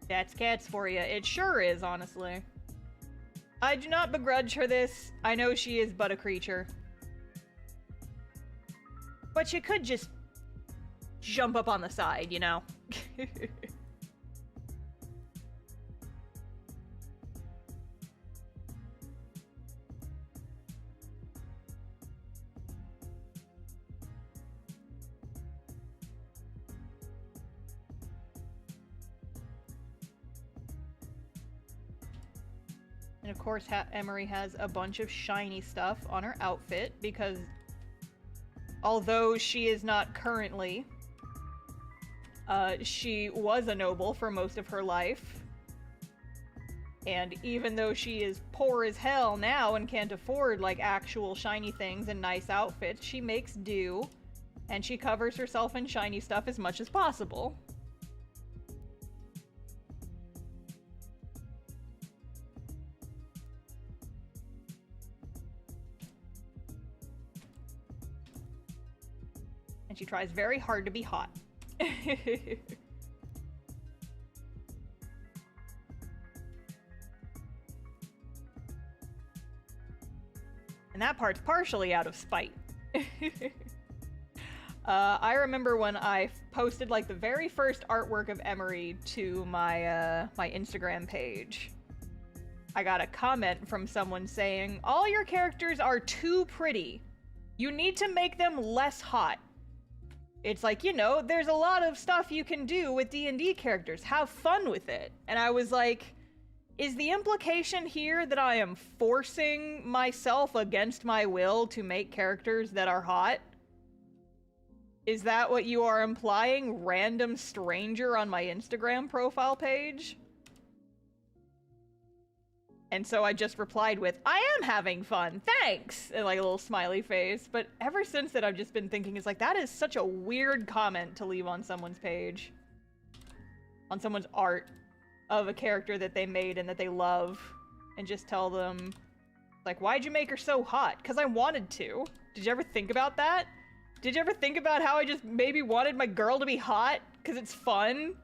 That's cats for you. It sure is, honestly. I do not begrudge her this. I know she is but a creature. But you could just jump up on the side, you know? And of course, Emery has a bunch of shiny stuff on her outfit because although she is not currently, she was a noble for most of her life. And even though she is poor as hell now and can't afford like actual shiny things and nice outfits, she makes do and she covers herself in shiny stuff as much as possible. And she tries very hard to be hot. And that part's partially out of spite. I remember when I posted like the very first artwork of Emery to my my Instagram page. I got a comment from someone saying, "All your characters are too pretty. You need to make them less hot." It's like, you know, there's a lot of stuff you can do with D&D characters. Have fun with it. And I was like, is the implication here that I am forcing myself against my will to make characters that are hot? Is that what you are implying, random stranger on my Instagram profile page? And so I just replied with, "I am having fun, thanks!" And like a little smiley face. But ever since that, I've just been thinking, it's like, that is such a weird comment to leave on someone's page. On someone's art of a character that they made and that they love. And just tell them, like, why'd you make her so hot? Because I wanted to. Did you ever think about that? Did you ever think about how I just maybe wanted my girl to be hot? Because it's fun?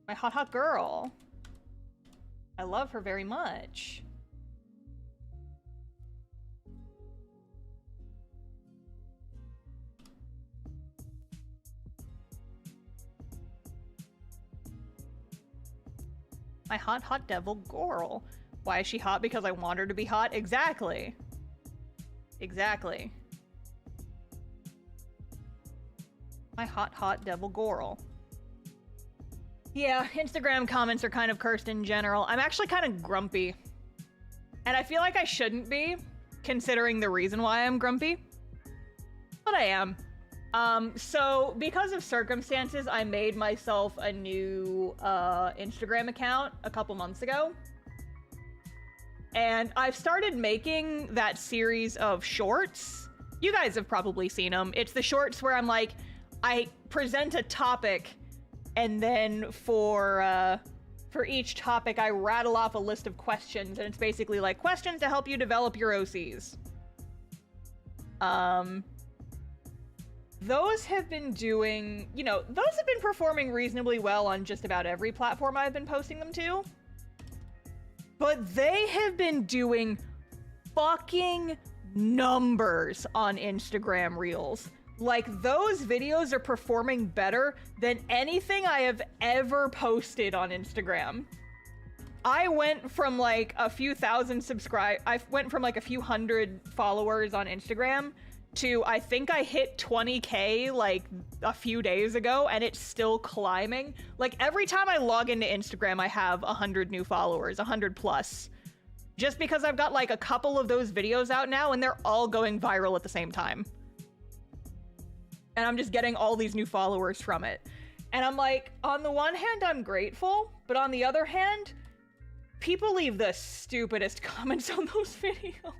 My hot girl. I love her very much. My hot devil girl. Why is she hot? Because I want her to be hot? Exactly. Exactly. My hot devil girl. Yeah, Instagram comments are kind of cursed in general. I'm actually kind of grumpy. And I feel like I shouldn't be, considering the reason why I'm grumpy. But I am. So because of circumstances, I made myself a new Instagram account a couple months ago. And I've started making that series of shorts. You guys have probably seen them. It's the shorts where I'm like, I present a topic, and then for each topic, I rattle off a list of questions, and it's basically like questions to help you develop your OCs. Those have been doing, you know, those have been performing reasonably well on just about every platform I've been posting them to. But they have been doing fucking numbers on Instagram Reels. Like, those videos are performing better than anything I have ever posted on Instagram. I went from like a few thousand I went from like a few hundred followers on Instagram to, I think I hit 20K like a few days ago, and it's still climbing. Like, every time I log into Instagram, I have 100 new followers, 100 plus. Just because I've got like a couple of those videos out now, and they're all going viral at the same time. And I'm just getting all these new followers from it. And I'm like, on the one hand, I'm grateful, but on the other hand, people leave the stupidest comments on those videos.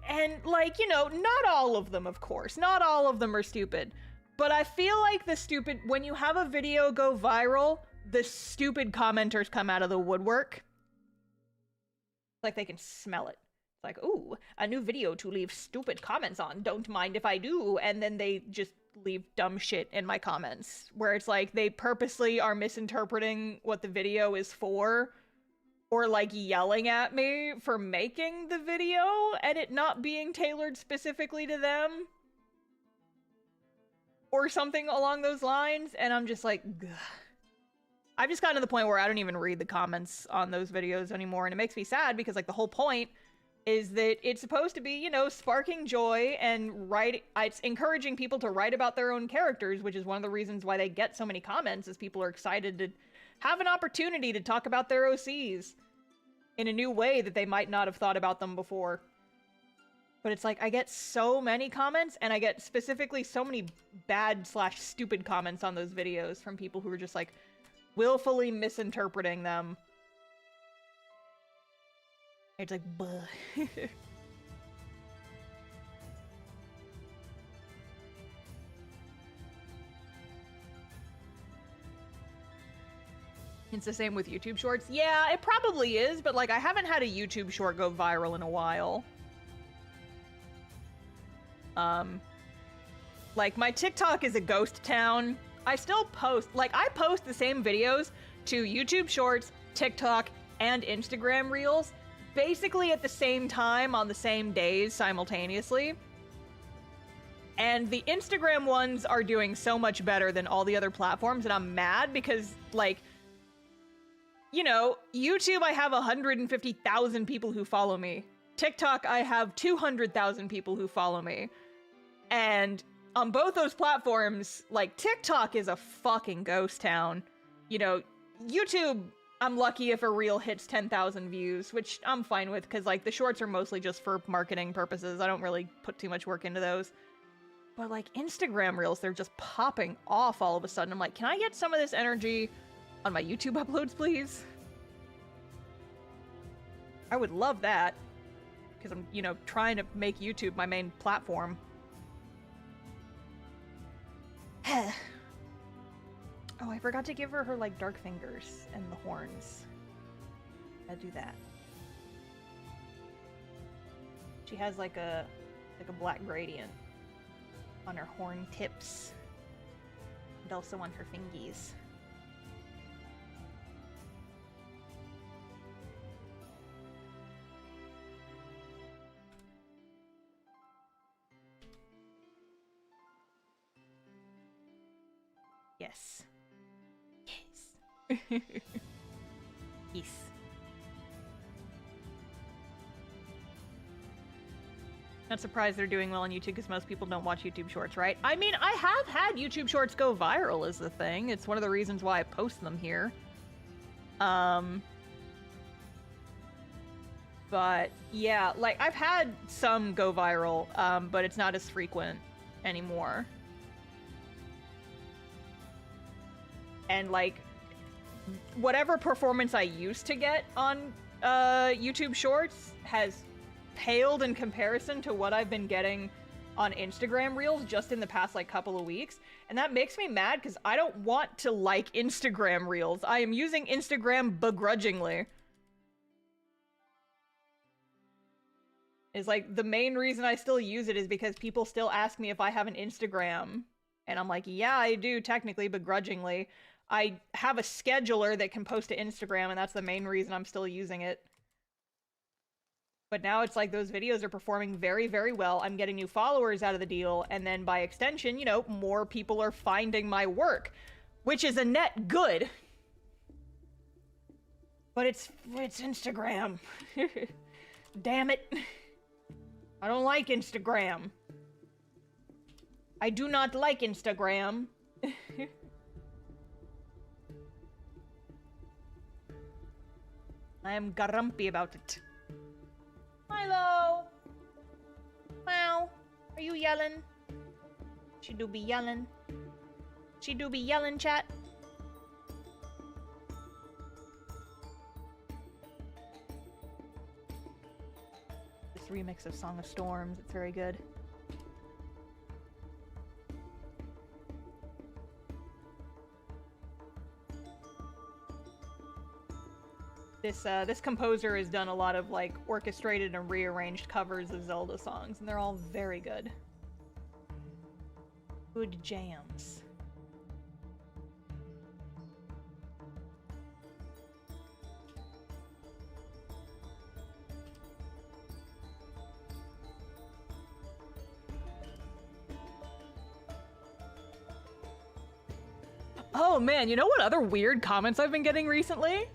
And, like, you know, not all of them, of course. Not all of them are stupid. But I feel like when you have a video go viral, the stupid commenters come out of the woodwork. Like, they can smell it. It's like, ooh, a new video to leave stupid comments on. Don't mind if I do. And then they just leave dumb shit in my comments. Where it's like, they purposely are misinterpreting what the video is for. Or like yelling at me for making the video and it not being tailored specifically to them. Or something along those lines. And I'm just like, ugh. I've just gotten to the point where I don't even read the comments on those videos anymore. And it makes me sad because, like, the whole point is that it's supposed to be, you know, sparking joy and it's encouraging people to write about their own characters, which is one of the reasons why they get so many comments, is people are excited to have an opportunity to talk about their OCs in a new way that they might not have thought about them before. But it's like, I get so many comments, and I get specifically so many bad/stupid comments on those videos from people who are just like willfully misinterpreting them. It's like, buh. It's the same with YouTube shorts. Yeah, it probably is, but like, I haven't had a YouTube short go viral in a while. Like, my TikTok is a ghost town. I still post, like, I post the same videos to YouTube Shorts, TikTok, and Instagram Reels, basically at the same time on the same days simultaneously. And the Instagram ones are doing so much better than all the other platforms, and I'm mad because, like, you know, YouTube, I have 150,000 people who follow me. TikTok, I have 200,000 people who follow me. And on both those platforms, like, TikTok is a fucking ghost town. You know, YouTube, I'm lucky if a reel hits 10,000 views, which I'm fine with, because, like, the shorts are mostly just for marketing purposes. I don't really put too much work into those. But, like, Instagram Reels, they're just popping off all of a sudden. I'm like, can I get some of this energy on my YouTube uploads, please? I would love that. Because I'm, you know, trying to make YouTube my main platform. Oh, I forgot to give her like, dark fingers and the horns. I'll do that. She has, like a black gradient on her horn tips. And also on her fingies. Yes. Yes. Yes. Not surprised they're doing well on YouTube because most people don't watch YouTube Shorts, right? I mean, I have had YouTube Shorts go viral is the thing. It's one of the reasons why I post them here. But yeah, like, I've had some go viral, but it's not as frequent anymore. And, like, whatever performance I used to get on YouTube Shorts has paled in comparison to what I've been getting on Instagram Reels just in the past, like, couple of weeks. And that makes me mad because I don't want to like Instagram Reels. I am using Instagram begrudgingly. It's like, the main reason I still use it is because people still ask me if I have an Instagram. And I'm like, yeah, I do, technically, begrudgingly. I have a scheduler that can post to Instagram, and that's the main reason I'm still using it. But now it's like those videos are performing very, very well. I'm getting new followers out of the deal, and then by extension, you know, more people are finding my work, which is a net good. But it's Instagram. Damn it. I don't like Instagram. I do not like Instagram. I am grumpy about it. Milo! Wow. Are you yelling? She do be yelling. She do be yelling, chat. This remix of Song of Storms, it's very good. This composer has done a lot of, like, orchestrated and rearranged covers of Zelda songs, and they're all very good. Good jams. Oh man, you know what other weird comments I've been getting recently?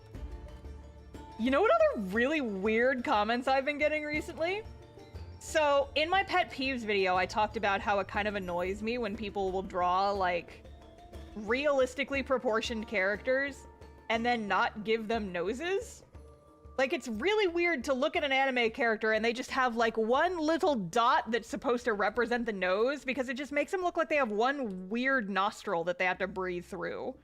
You know what other really weird comments I've been getting recently? So, in my pet peeves video, I talked about how it kind of annoys me when people will draw, like, realistically proportioned characters and then not give them noses. Like, it's really weird to look at an anime character and they just have, like, one little dot that's supposed to represent the nose because it just makes them look like they have one weird nostril that they have to breathe through.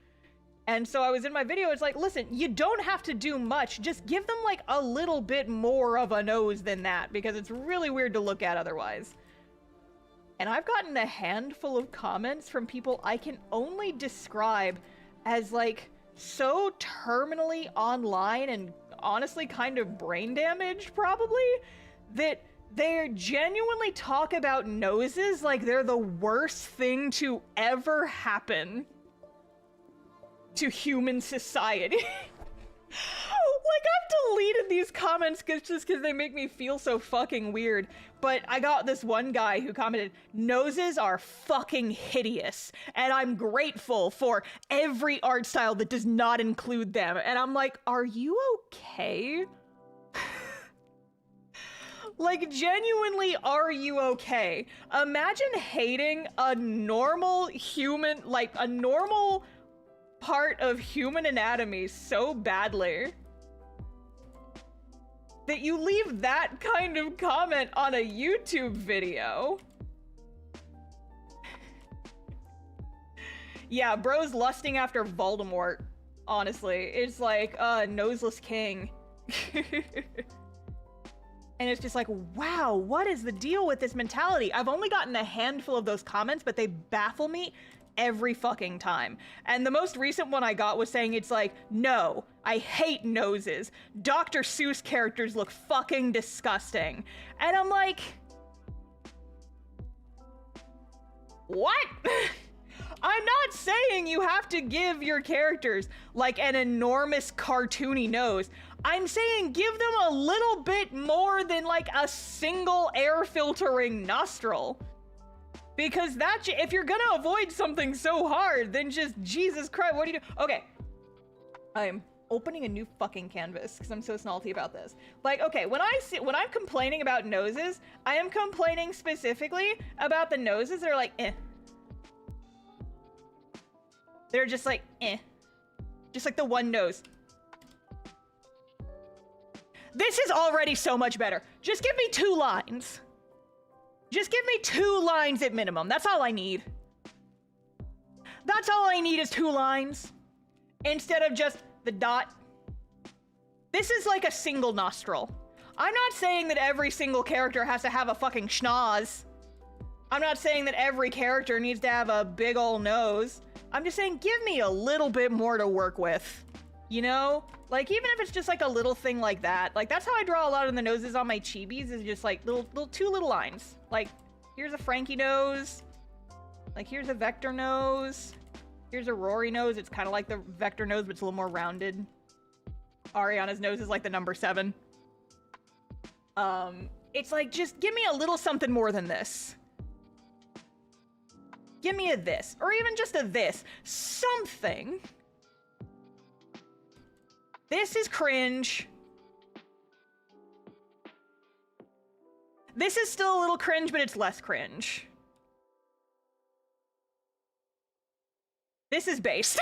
And so I was in my video, it's like, listen, you don't have to do much. Just give them, like, a little bit more of a nose than that, because it's really weird to look at otherwise. And I've gotten a handful of comments from people I can only describe as, like, so terminally online and honestly kind of brain damaged, probably, that They genuinely talk about noses like they're the worst thing to ever happen to human society. Like, I've deleted these comments just because they make me feel so fucking weird. But I got this one guy who commented, noses are fucking hideous. And I'm grateful for every art style that does not include them. And I'm like, are you okay? Like, genuinely, are you okay? Imagine hating a normal human, like a normal part of human anatomy so badly that you leave that kind of comment on a YouTube video. Yeah, bro's lusting after Voldemort, honestly. It's like, noseless king. And it's just like, wow, what is the deal with this mentality? I've only gotten a handful of those comments, but they baffle me every fucking time. And the most recent one I got was saying it's like, no, I hate noses. Dr. Seuss characters look fucking disgusting. And I'm like, what? I'm not saying you have to give your characters like an enormous cartoony nose. I'm saying give them a little bit more than like a single air filtering nostril. Because that, if you're gonna avoid something so hard, then just, Jesus Christ, what do you do? Okay, I'm opening a new fucking canvas because I'm so snalty about this. Like, okay, when I'm complaining about noses, I am complaining specifically about the noses that are like, eh. They're just like, eh. Just like the one nose. This is already so much better. Just give me 2 lines. Just give me 2 lines at minimum. That's all I need. That's all I need is 2 lines. Instead of just the dot. This is like a single nostril. I'm not saying that every single character has to have a fucking schnoz. I'm not saying that every character needs to have a big ol' nose. I'm just saying give me a little bit more to work with. You know? Like, even if it's just like a little thing like that. Like, that's how I draw a lot of the noses on my chibis, is just like 2 little lines. Like, here's a Frankie nose. Like, here's a Vector nose. Here's a Rory nose. It's kind of like the Vector nose, but it's a little more rounded. Ariana's nose is like the number 7. It's like, just give me a little something more than this. Give me a this, or even just a this. Something. This is cringe. This is still a little cringe, but it's less cringe. This is based.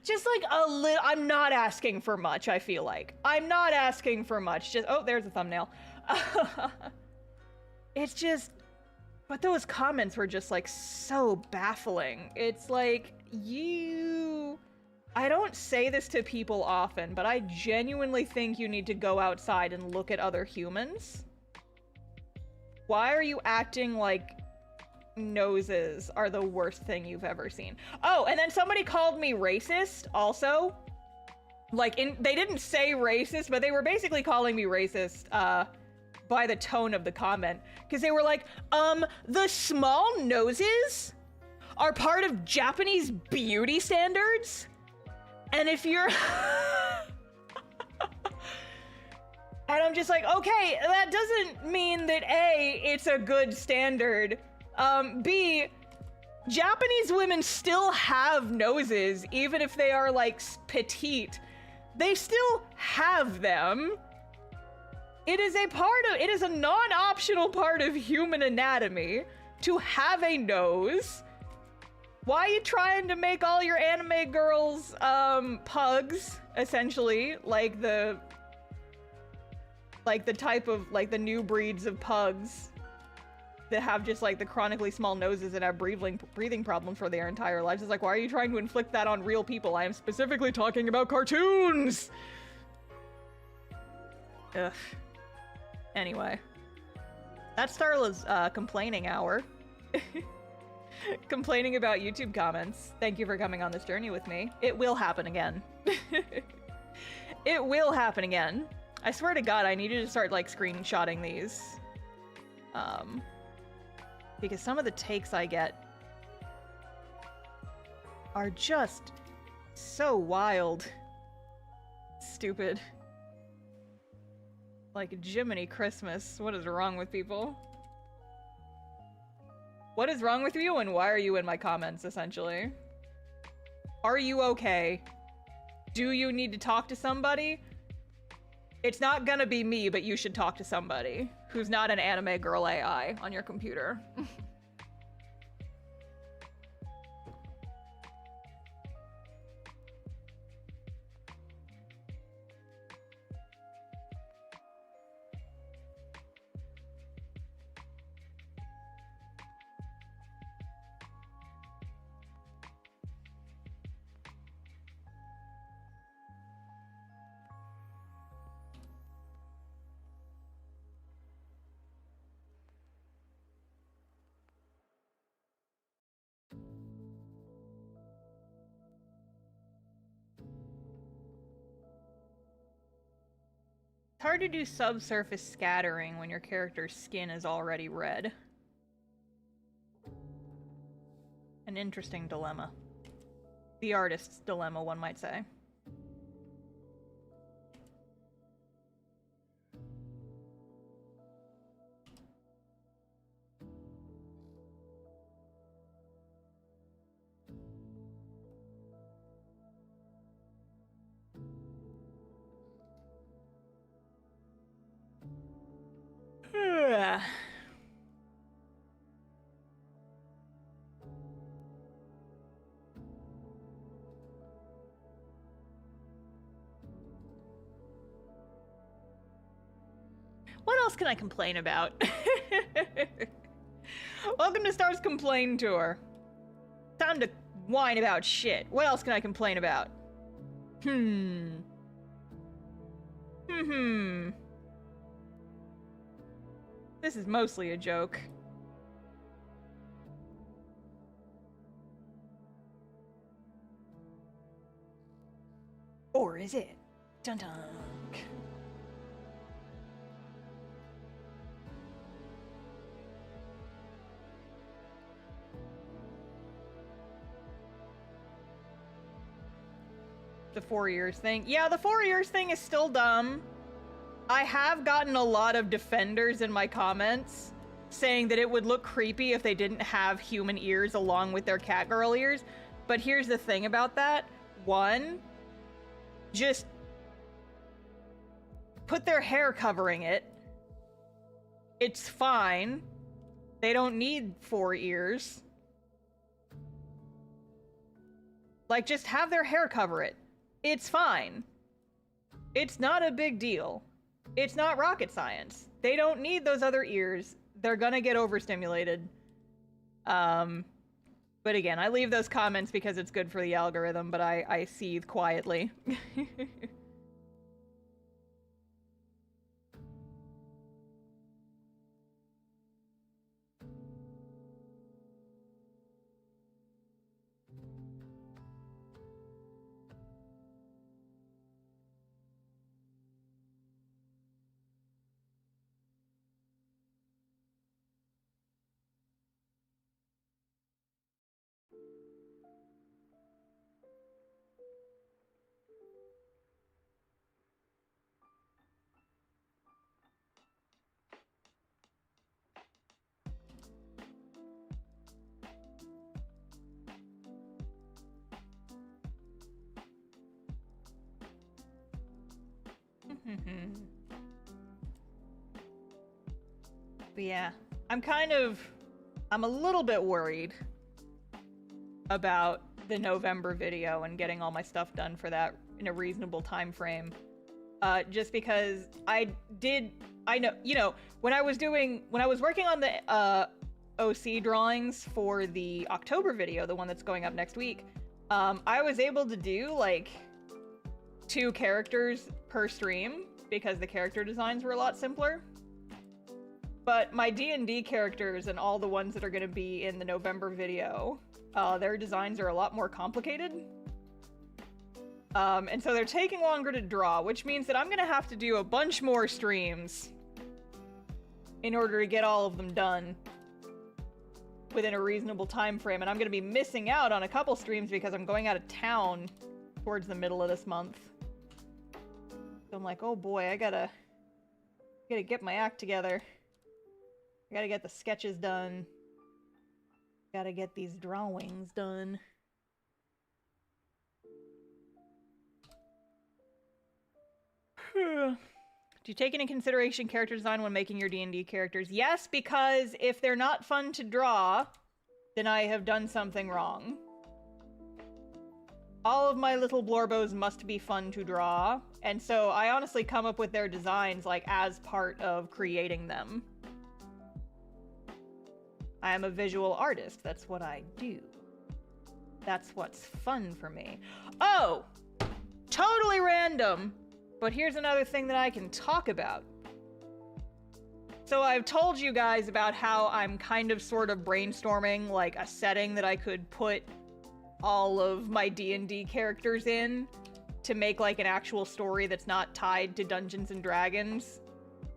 Just like a little, I'm not asking for much, I feel like. I'm not asking for much, just, oh, there's a thumbnail. It's just, but those comments were just like so baffling. It's like, I don't say this to people often, but I genuinely think you need to go outside and look at other humans. Why are you acting like noses are the worst thing you've ever seen? Oh, and then somebody called me racist also. Like, they didn't say racist, but they were basically calling me racist by the tone of the comment. Because they were like, the small noses are part of Japanese beauty standards? And if you're... And I'm just like, okay, that doesn't mean that A, it's a good standard. B, Japanese women still have noses, even if they are like petite. They still have them. It is a non-optional part of human anatomy to have a nose. Why are you trying to make all your anime girls, pugs, essentially, like the type of, like, the new breeds of pugs that have just, like, the chronically small noses and have breathing problems for their entire lives? It's like, why are you trying to inflict that on real people? I am specifically talking about cartoons! Ugh. Anyway. That's Starla's, complaining hour. Complaining about YouTube comments. Thank you for coming on this journey with me. It will happen again. It will happen again. I swear to God, I need you to start, like, screenshotting these. Because some of the takes I get are just so wild. Stupid. Like, Jiminy Christmas. What is wrong with people? What is wrong with you, and why are you in my comments, essentially? Are you okay? Do you need to talk to somebody? It's not gonna be me, but you should talk to somebody who's not an anime girl AI on your computer. It's hard to do subsurface scattering when your character's skin is already red. An interesting dilemma. The artist's dilemma, one might say. What else can I complain about? Welcome to Star's Complain Tour. Time to whine about shit. What else can I complain about? This is mostly a joke. Or is it? Dun dun. The 4 years thing. Yeah, the 4 years thing is still dumb. I have gotten a lot of defenders in my comments saying that it would look creepy if they didn't have human ears along with their catgirl ears. But here's the thing about that. One, just put their hair covering it. It's fine. They don't need 4 ears. Like, just have their hair cover it. It's fine. It's not a big deal. It's not rocket science. They don't need those other ears. They're gonna get overstimulated. But again, I leave those comments because it's good for the algorithm, but I seethe quietly. But yeah, I'm a little bit worried about the November video and getting all my stuff done for that in a reasonable time frame. Just because I know, you know, when I was working on the OC drawings for the October video, the one that's going up next week, I was able to do like 2 characters per stream because the character designs were a lot simpler. But my D&D characters and all the ones that are going to be in the November video, their designs are a lot more complicated. And so they're taking longer to draw, which means that I'm gonna have to do a bunch more streams in order to get all of them done within a reasonable time frame. And I'm gonna be missing out on a couple streams because I'm going out of town towards the middle of this month. So I'm like, oh boy, I gotta get my act together. I gotta get the sketches done. Gotta get these drawings done. Do you take into consideration character design when making your D&D characters? Yes, because if they're not fun to draw, then I have done something wrong. All of my little blorbos must be fun to draw, and so I honestly come up with their designs like as part of creating them. I am a visual artist. That's what I do. That's what's fun for me. Oh! Totally random! But here's another thing that I can talk about. So I've told you guys about how I'm kind of sort of brainstorming like a setting that I could put all of my D&D characters in to make like an actual story that's not tied to Dungeons and Dragons.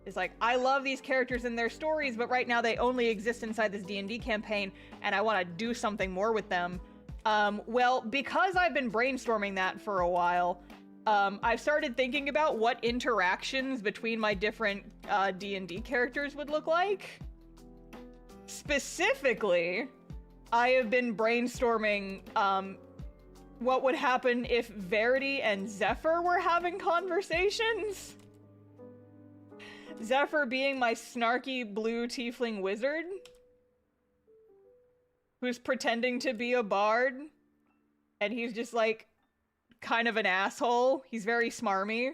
It's like, I love these characters and their stories, but right now they only exist inside this D&D campaign and I want to do something more with them. Well, because I've been brainstorming that for a while, I've started thinking about what interactions between my different D&D characters would look like. Specifically, I have been brainstorming what would happen if Verity and Zephyr were having conversations. Zephyr being my snarky blue tiefling wizard who's pretending to be a bard, and he's just like kind of an asshole. He's very smarmy.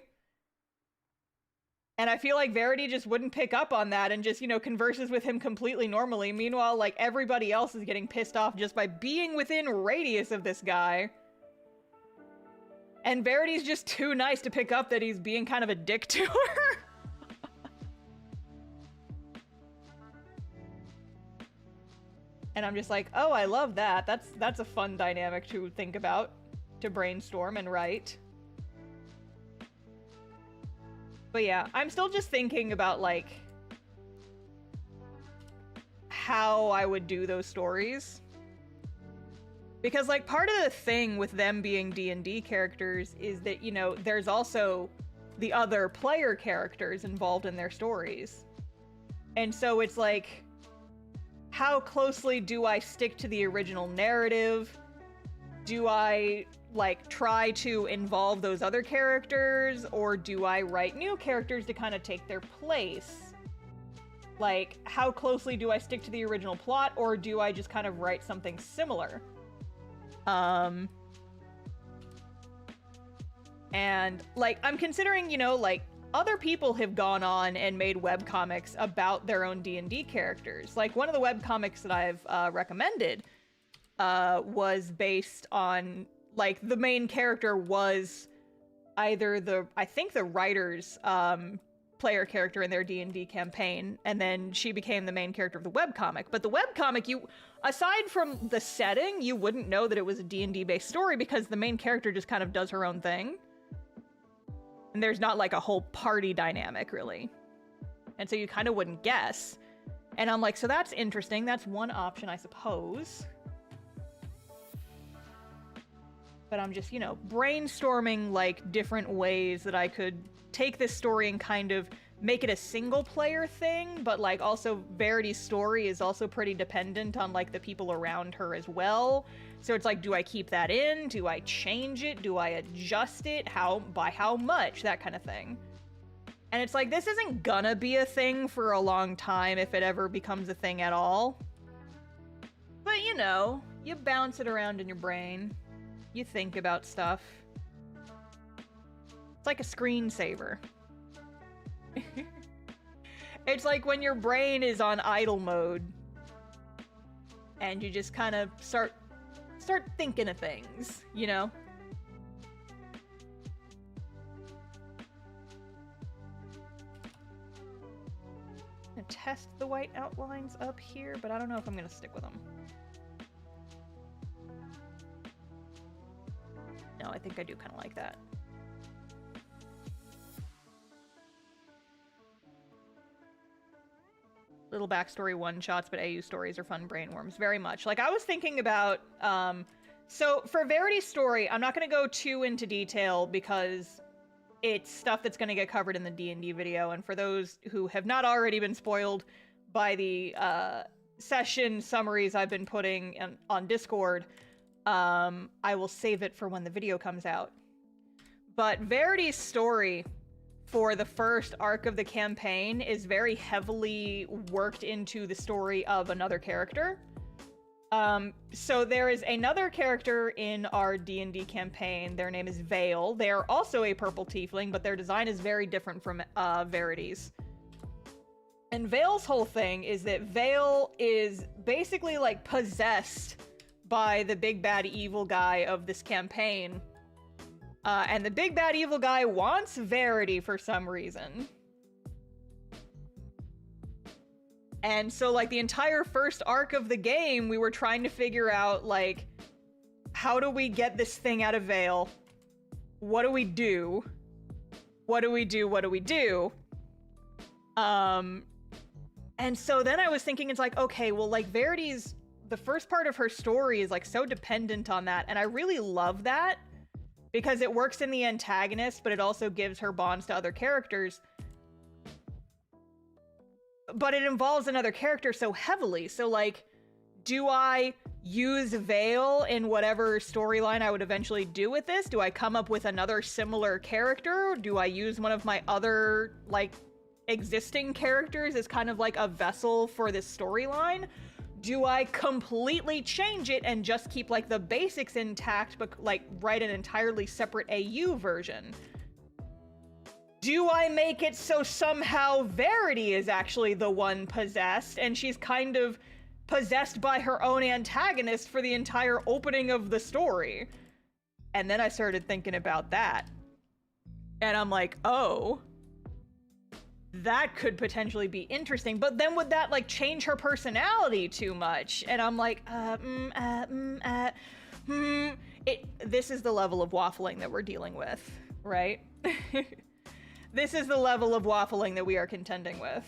And I feel like Verity just wouldn't pick up on that and just, you know, converses with him completely normally. Meanwhile, like, everybody else is getting pissed off just by being within radius of this guy. And Verity's just too nice to pick up that he's being kind of a dick to her. And I'm just like, oh, I love that. That's a fun dynamic to think about, to brainstorm and write. But yeah, I'm still just thinking about, like, how I would do those stories. Because, like, part of the thing with them being D&D characters is that, you know, there's also the other player characters involved in their stories. And so it's like, how closely do I stick to the original narrative? Do I, like, try to involve those other characters, or do I write new characters to kind of take their place? Like, how closely do I stick to the original plot, or do I just kind of write something similar? And, like, I'm considering, you know, like, other people have gone on and made webcomics about their own D&D characters. Like, one of the webcomics that I've recommended was based on, like, the main character was either I think the writer's player character in their D&D campaign, and then she became the main character of the webcomic. But the webcomic, aside from the setting, you wouldn't know that it was a D&D based story because the main character just kind of does her own thing. And there's not like a whole party dynamic, really. And so you kind of wouldn't guess. And I'm like, so that's interesting. That's one option, I suppose. But I'm just, you know, brainstorming, like, different ways that I could take this story and kind of make it a single-player thing, but, like, also Verity's story is also pretty dependent on, like, the people around her as well. So it's like, do I keep that in? Do I change it? Do I adjust it? By how much? That kind of thing. And it's like, this isn't gonna be a thing for a long time if it ever becomes a thing at all. But, you know, you bounce it around in your brain. You think about stuff. It's like a screensaver. It's like when your brain is on idle mode and you just kind of start thinking of things, you know? I'm gonna test the white outlines up here, but I don't know if I'm gonna stick with them. No, I think I do kind of like that. Little backstory one-shots, but AU stories are fun brainworms. Very much. Like, I was thinking about, so for Verity's story, I'm not going to go too into detail because it's stuff that's going to get covered in the D&D video, and for those who have not already been spoiled by the session summaries I've been putting on Discord, I will save it for when the video comes out. But Verity's story for the first arc of the campaign is very heavily worked into the story of another character. So there is another character in our D&D campaign. Their name is Vale. They are also a purple tiefling, but their design is very different from Verity's. And Vale's whole thing is that Vale is basically like possessed by the big bad evil guy of this campaign. And the big bad evil guy wants Verity for some reason. And so, like, the entire first arc of the game, we were trying to figure out, like, how do we get this thing out of Vale? What do we do? What do we do? What do we do? And so then I was thinking, it's like, okay, well, like, Verity's, the first part of her story is, like, so dependent on that. And I really love that because it works in the antagonist, but it also gives her bonds to other characters. But it involves another character so heavily. So, like, do I use Vale in whatever storyline I would eventually do with this? Do I come up with another similar character? Do I use one of my other, like, existing characters as kind of like a vessel for this storyline? Do I completely change it and just keep, like, the basics intact, but, like, write an entirely separate AU version? Do I make it so somehow Verity is actually the one possessed, and she's kind of possessed by her own antagonist for the entire opening of the story? And then I started thinking about that. And I'm like, oh, that could potentially be interesting, but then would that, like, change her personality too much? And I'm like, this is the level of waffling that we're dealing with, right? This is the level of waffling that we are contending with.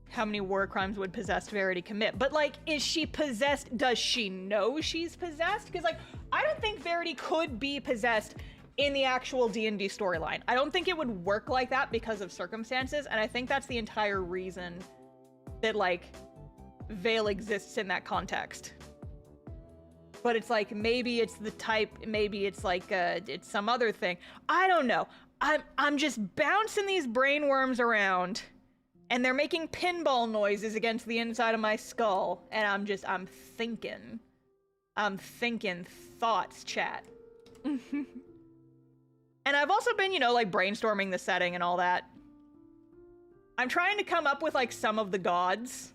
How many war crimes would possessed Verity commit? But, like, is she possessed? Does she know she's possessed? Because, like, I don't think Verity could be possessed in the actual D&D storyline. I don't think it would work like that because of circumstances, and I think that's the entire reason that, like, Vale exists in that context. But it's like, maybe it's the type, maybe it's like, it's some other thing. I don't know. I'm just bouncing these brainworms around, and they're making pinball noises against the inside of my skull, and I'm thinking thoughts, chat. And I've also been, you know, like, brainstorming the setting and all that. I'm trying to come up with, like, some of the gods,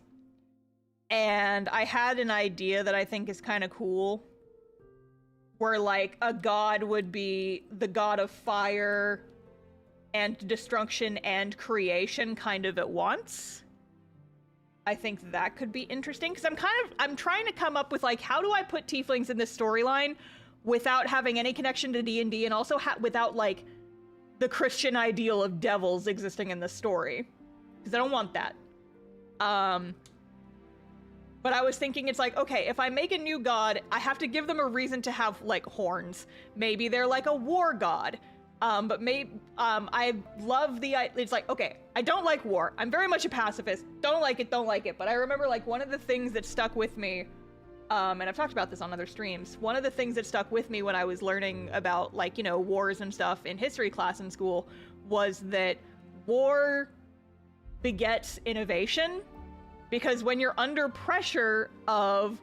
and I had an idea that I think is kind of cool, where, like, a god would be the god of fire and destruction and creation kind of at once. I think that could be interesting, because I'm trying to come up with, like, how do I put tieflings in this storyline without having any connection to D&D, and also without, like, the Christian ideal of devils existing in the story, because I don't want that. But I was thinking, it's like, okay, if I make a new god, I have to give them a reason to have, like, horns. Maybe they're like a war god. But I love it's like, okay, I don't like war. I'm very much a pacifist. Don't like it. But I remember, like, one of the things that stuck with me, and I've talked about this on other streams, one of the things that stuck with me when I was learning about, like, you know, wars and stuff in history class in school was that war begets innovation. Because when you're under pressure of,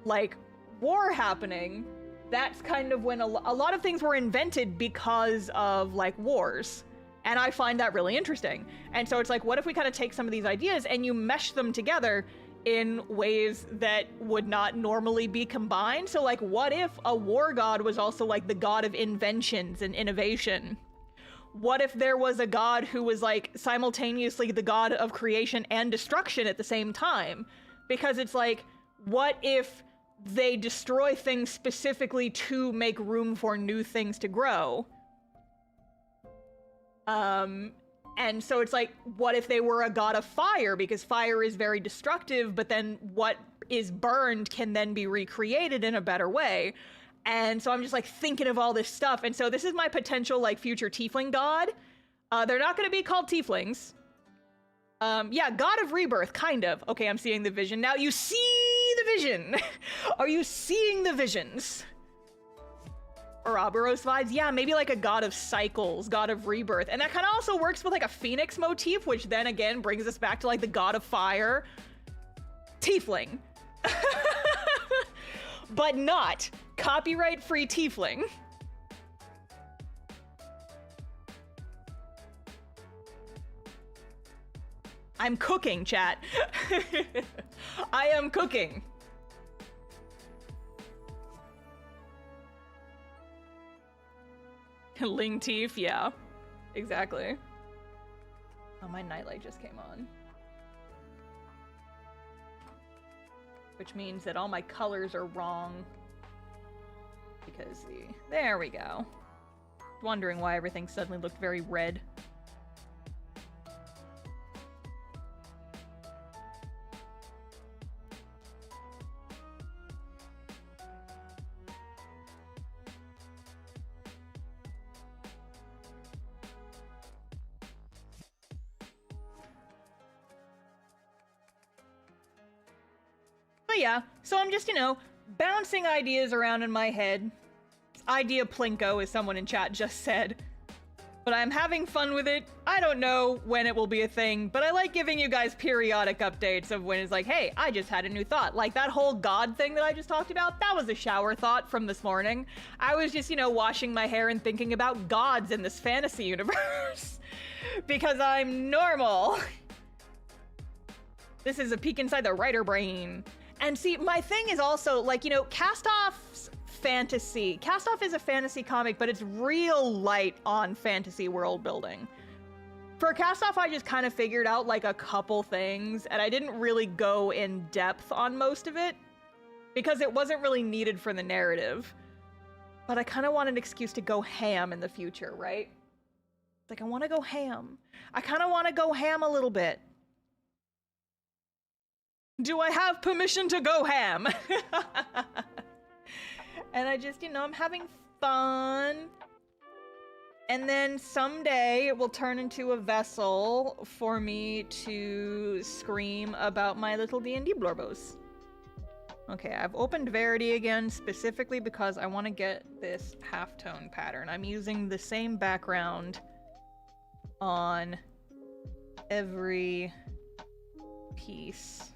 like, war happening, that's kind of when a lot of things were invented because of, like, wars. And I find that really interesting. And so it's like, what if we kind of take some of these ideas and you mesh them together in ways that would not normally be combined? So, like, what if a war god was also, like, the god of inventions and innovation? what if there was a god who was like simultaneously the god of creation and destruction at the same time? Because it's like, what if they destroy things specifically to make room for new things to grow? And so it's like, what if they were a god of fire? Because fire is very destructive, but then what is burned can then be recreated in a better way. And so I'm just like thinking of all this stuff. And so this is my potential like future tiefling god. They're not going to be called tieflings. Yeah, god of rebirth, kind of. Okay, I'm seeing the vision. Now you see the vision. Are you seeing the visions? Ouroboros vibes? Yeah, maybe like a god of cycles, god of rebirth. And that kind of also works with like a phoenix motif, which then again brings us back to like the god of fire. Tiefling. But not copyright-free tiefling. I'm cooking, chat. I am cooking. Ling teeth, yeah. Exactly. Oh, my nightlight just came on. Which means that all my colors are wrong. Because there we go. Wondering why everything suddenly looked very red. But yeah, so I'm just, you know, bouncing ideas around in my head. Idea Plinko, as someone in chat just said. But I'm having fun with it. I don't know when it will be a thing, but I like giving you guys periodic updates of when it's like, hey, I just had a new thought. Like that whole god thing that I just talked about, that was a shower thought from this morning. I was just, you know, washing my hair and thinking about gods in this fantasy universe. Because I'm normal. This is a peek inside the writer brain. And see, my thing is also, like, you know, Castoff's fantasy. Castoff is a fantasy comic, but it's real light on fantasy world building. For Castoff, I just kind of figured out, like, a couple things, and I didn't really go in depth on most of it, because it wasn't really needed for the narrative. But I kind of want an excuse to go ham in the future, right? Like, I want to go ham. I kind of want to go ham a little bit. Do I have permission to go ham? And I just, you know, I'm having fun. And then someday it will turn into a vessel for me to scream about my little D&D blorbos. Okay, I've opened Verity again specifically because I want to get this halftone pattern. I'm using the same background on every piece.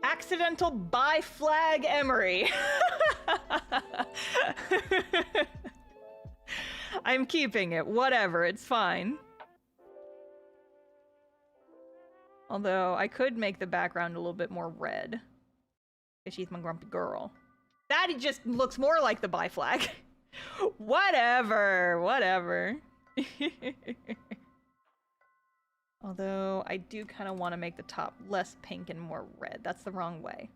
Accidental buy flag Emery. I'm keeping it. Whatever, it's fine. Although, I could make the background a little bit more red. She's my grumpy girl. That just looks more like the buy flag. Whatever, whatever. Although, I do kind of want to make the top less pink and more red. That's the wrong way.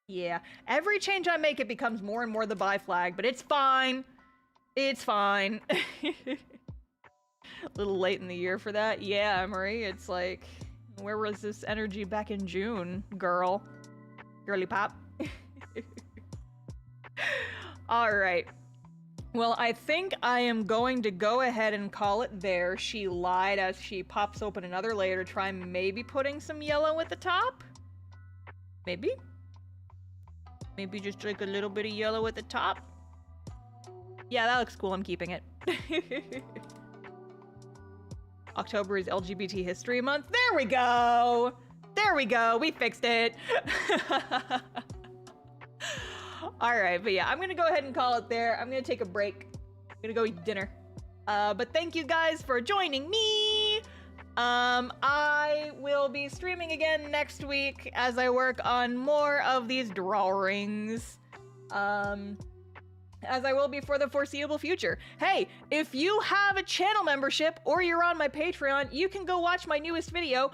Yeah, every change I make, it becomes more and more the buy flag, but it's fine. It's fine. A little late in the year for that. Yeah, Emery, it's like, where was this energy back in June, girl? Girly pop. All right. Well, I think I am going to go ahead and call it there. She lied as she pops open another layer to try maybe putting some yellow at the top. Maybe? Maybe just like a little bit of yellow at the top. Yeah, that looks cool. I'm keeping it. October is LGBT History Month. There we go. There we go. We fixed it. All right, but yeah, I'm gonna go ahead and call it there. I'm gonna take a break. I'm gonna go eat dinner. But thank you guys for joining me. I will be streaming again next week as I work on more of these drawings. As I will be for the foreseeable future. Hey, if you have a channel membership or you're on my Patreon, you can go watch my newest video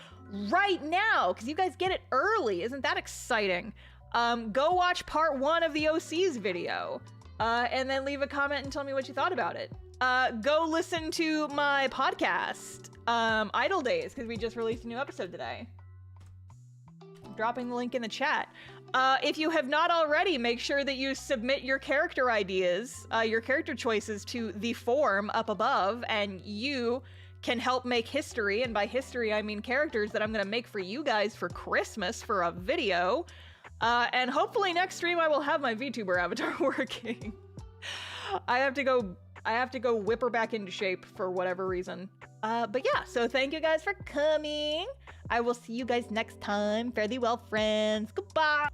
right now, because you guys get it early. Isn't that exciting? Go watch part 1 of the OCs video, and then leave a comment and tell me what you thought about it. Go listen to my podcast, Idle Days, because we just released a new episode today. I'm dropping the link in the chat. If you have not already, make sure that you submit your character ideas, your character choices to the form up above, and you can help make history. And by history, I mean characters that I'm going to make for you guys for Christmas for a video. And hopefully next stream I will have my VTuber avatar working. I have to go whip her back into shape for whatever reason. But yeah, so thank you guys for coming. I will see you guys next time. Fare thee well, friends. Goodbye.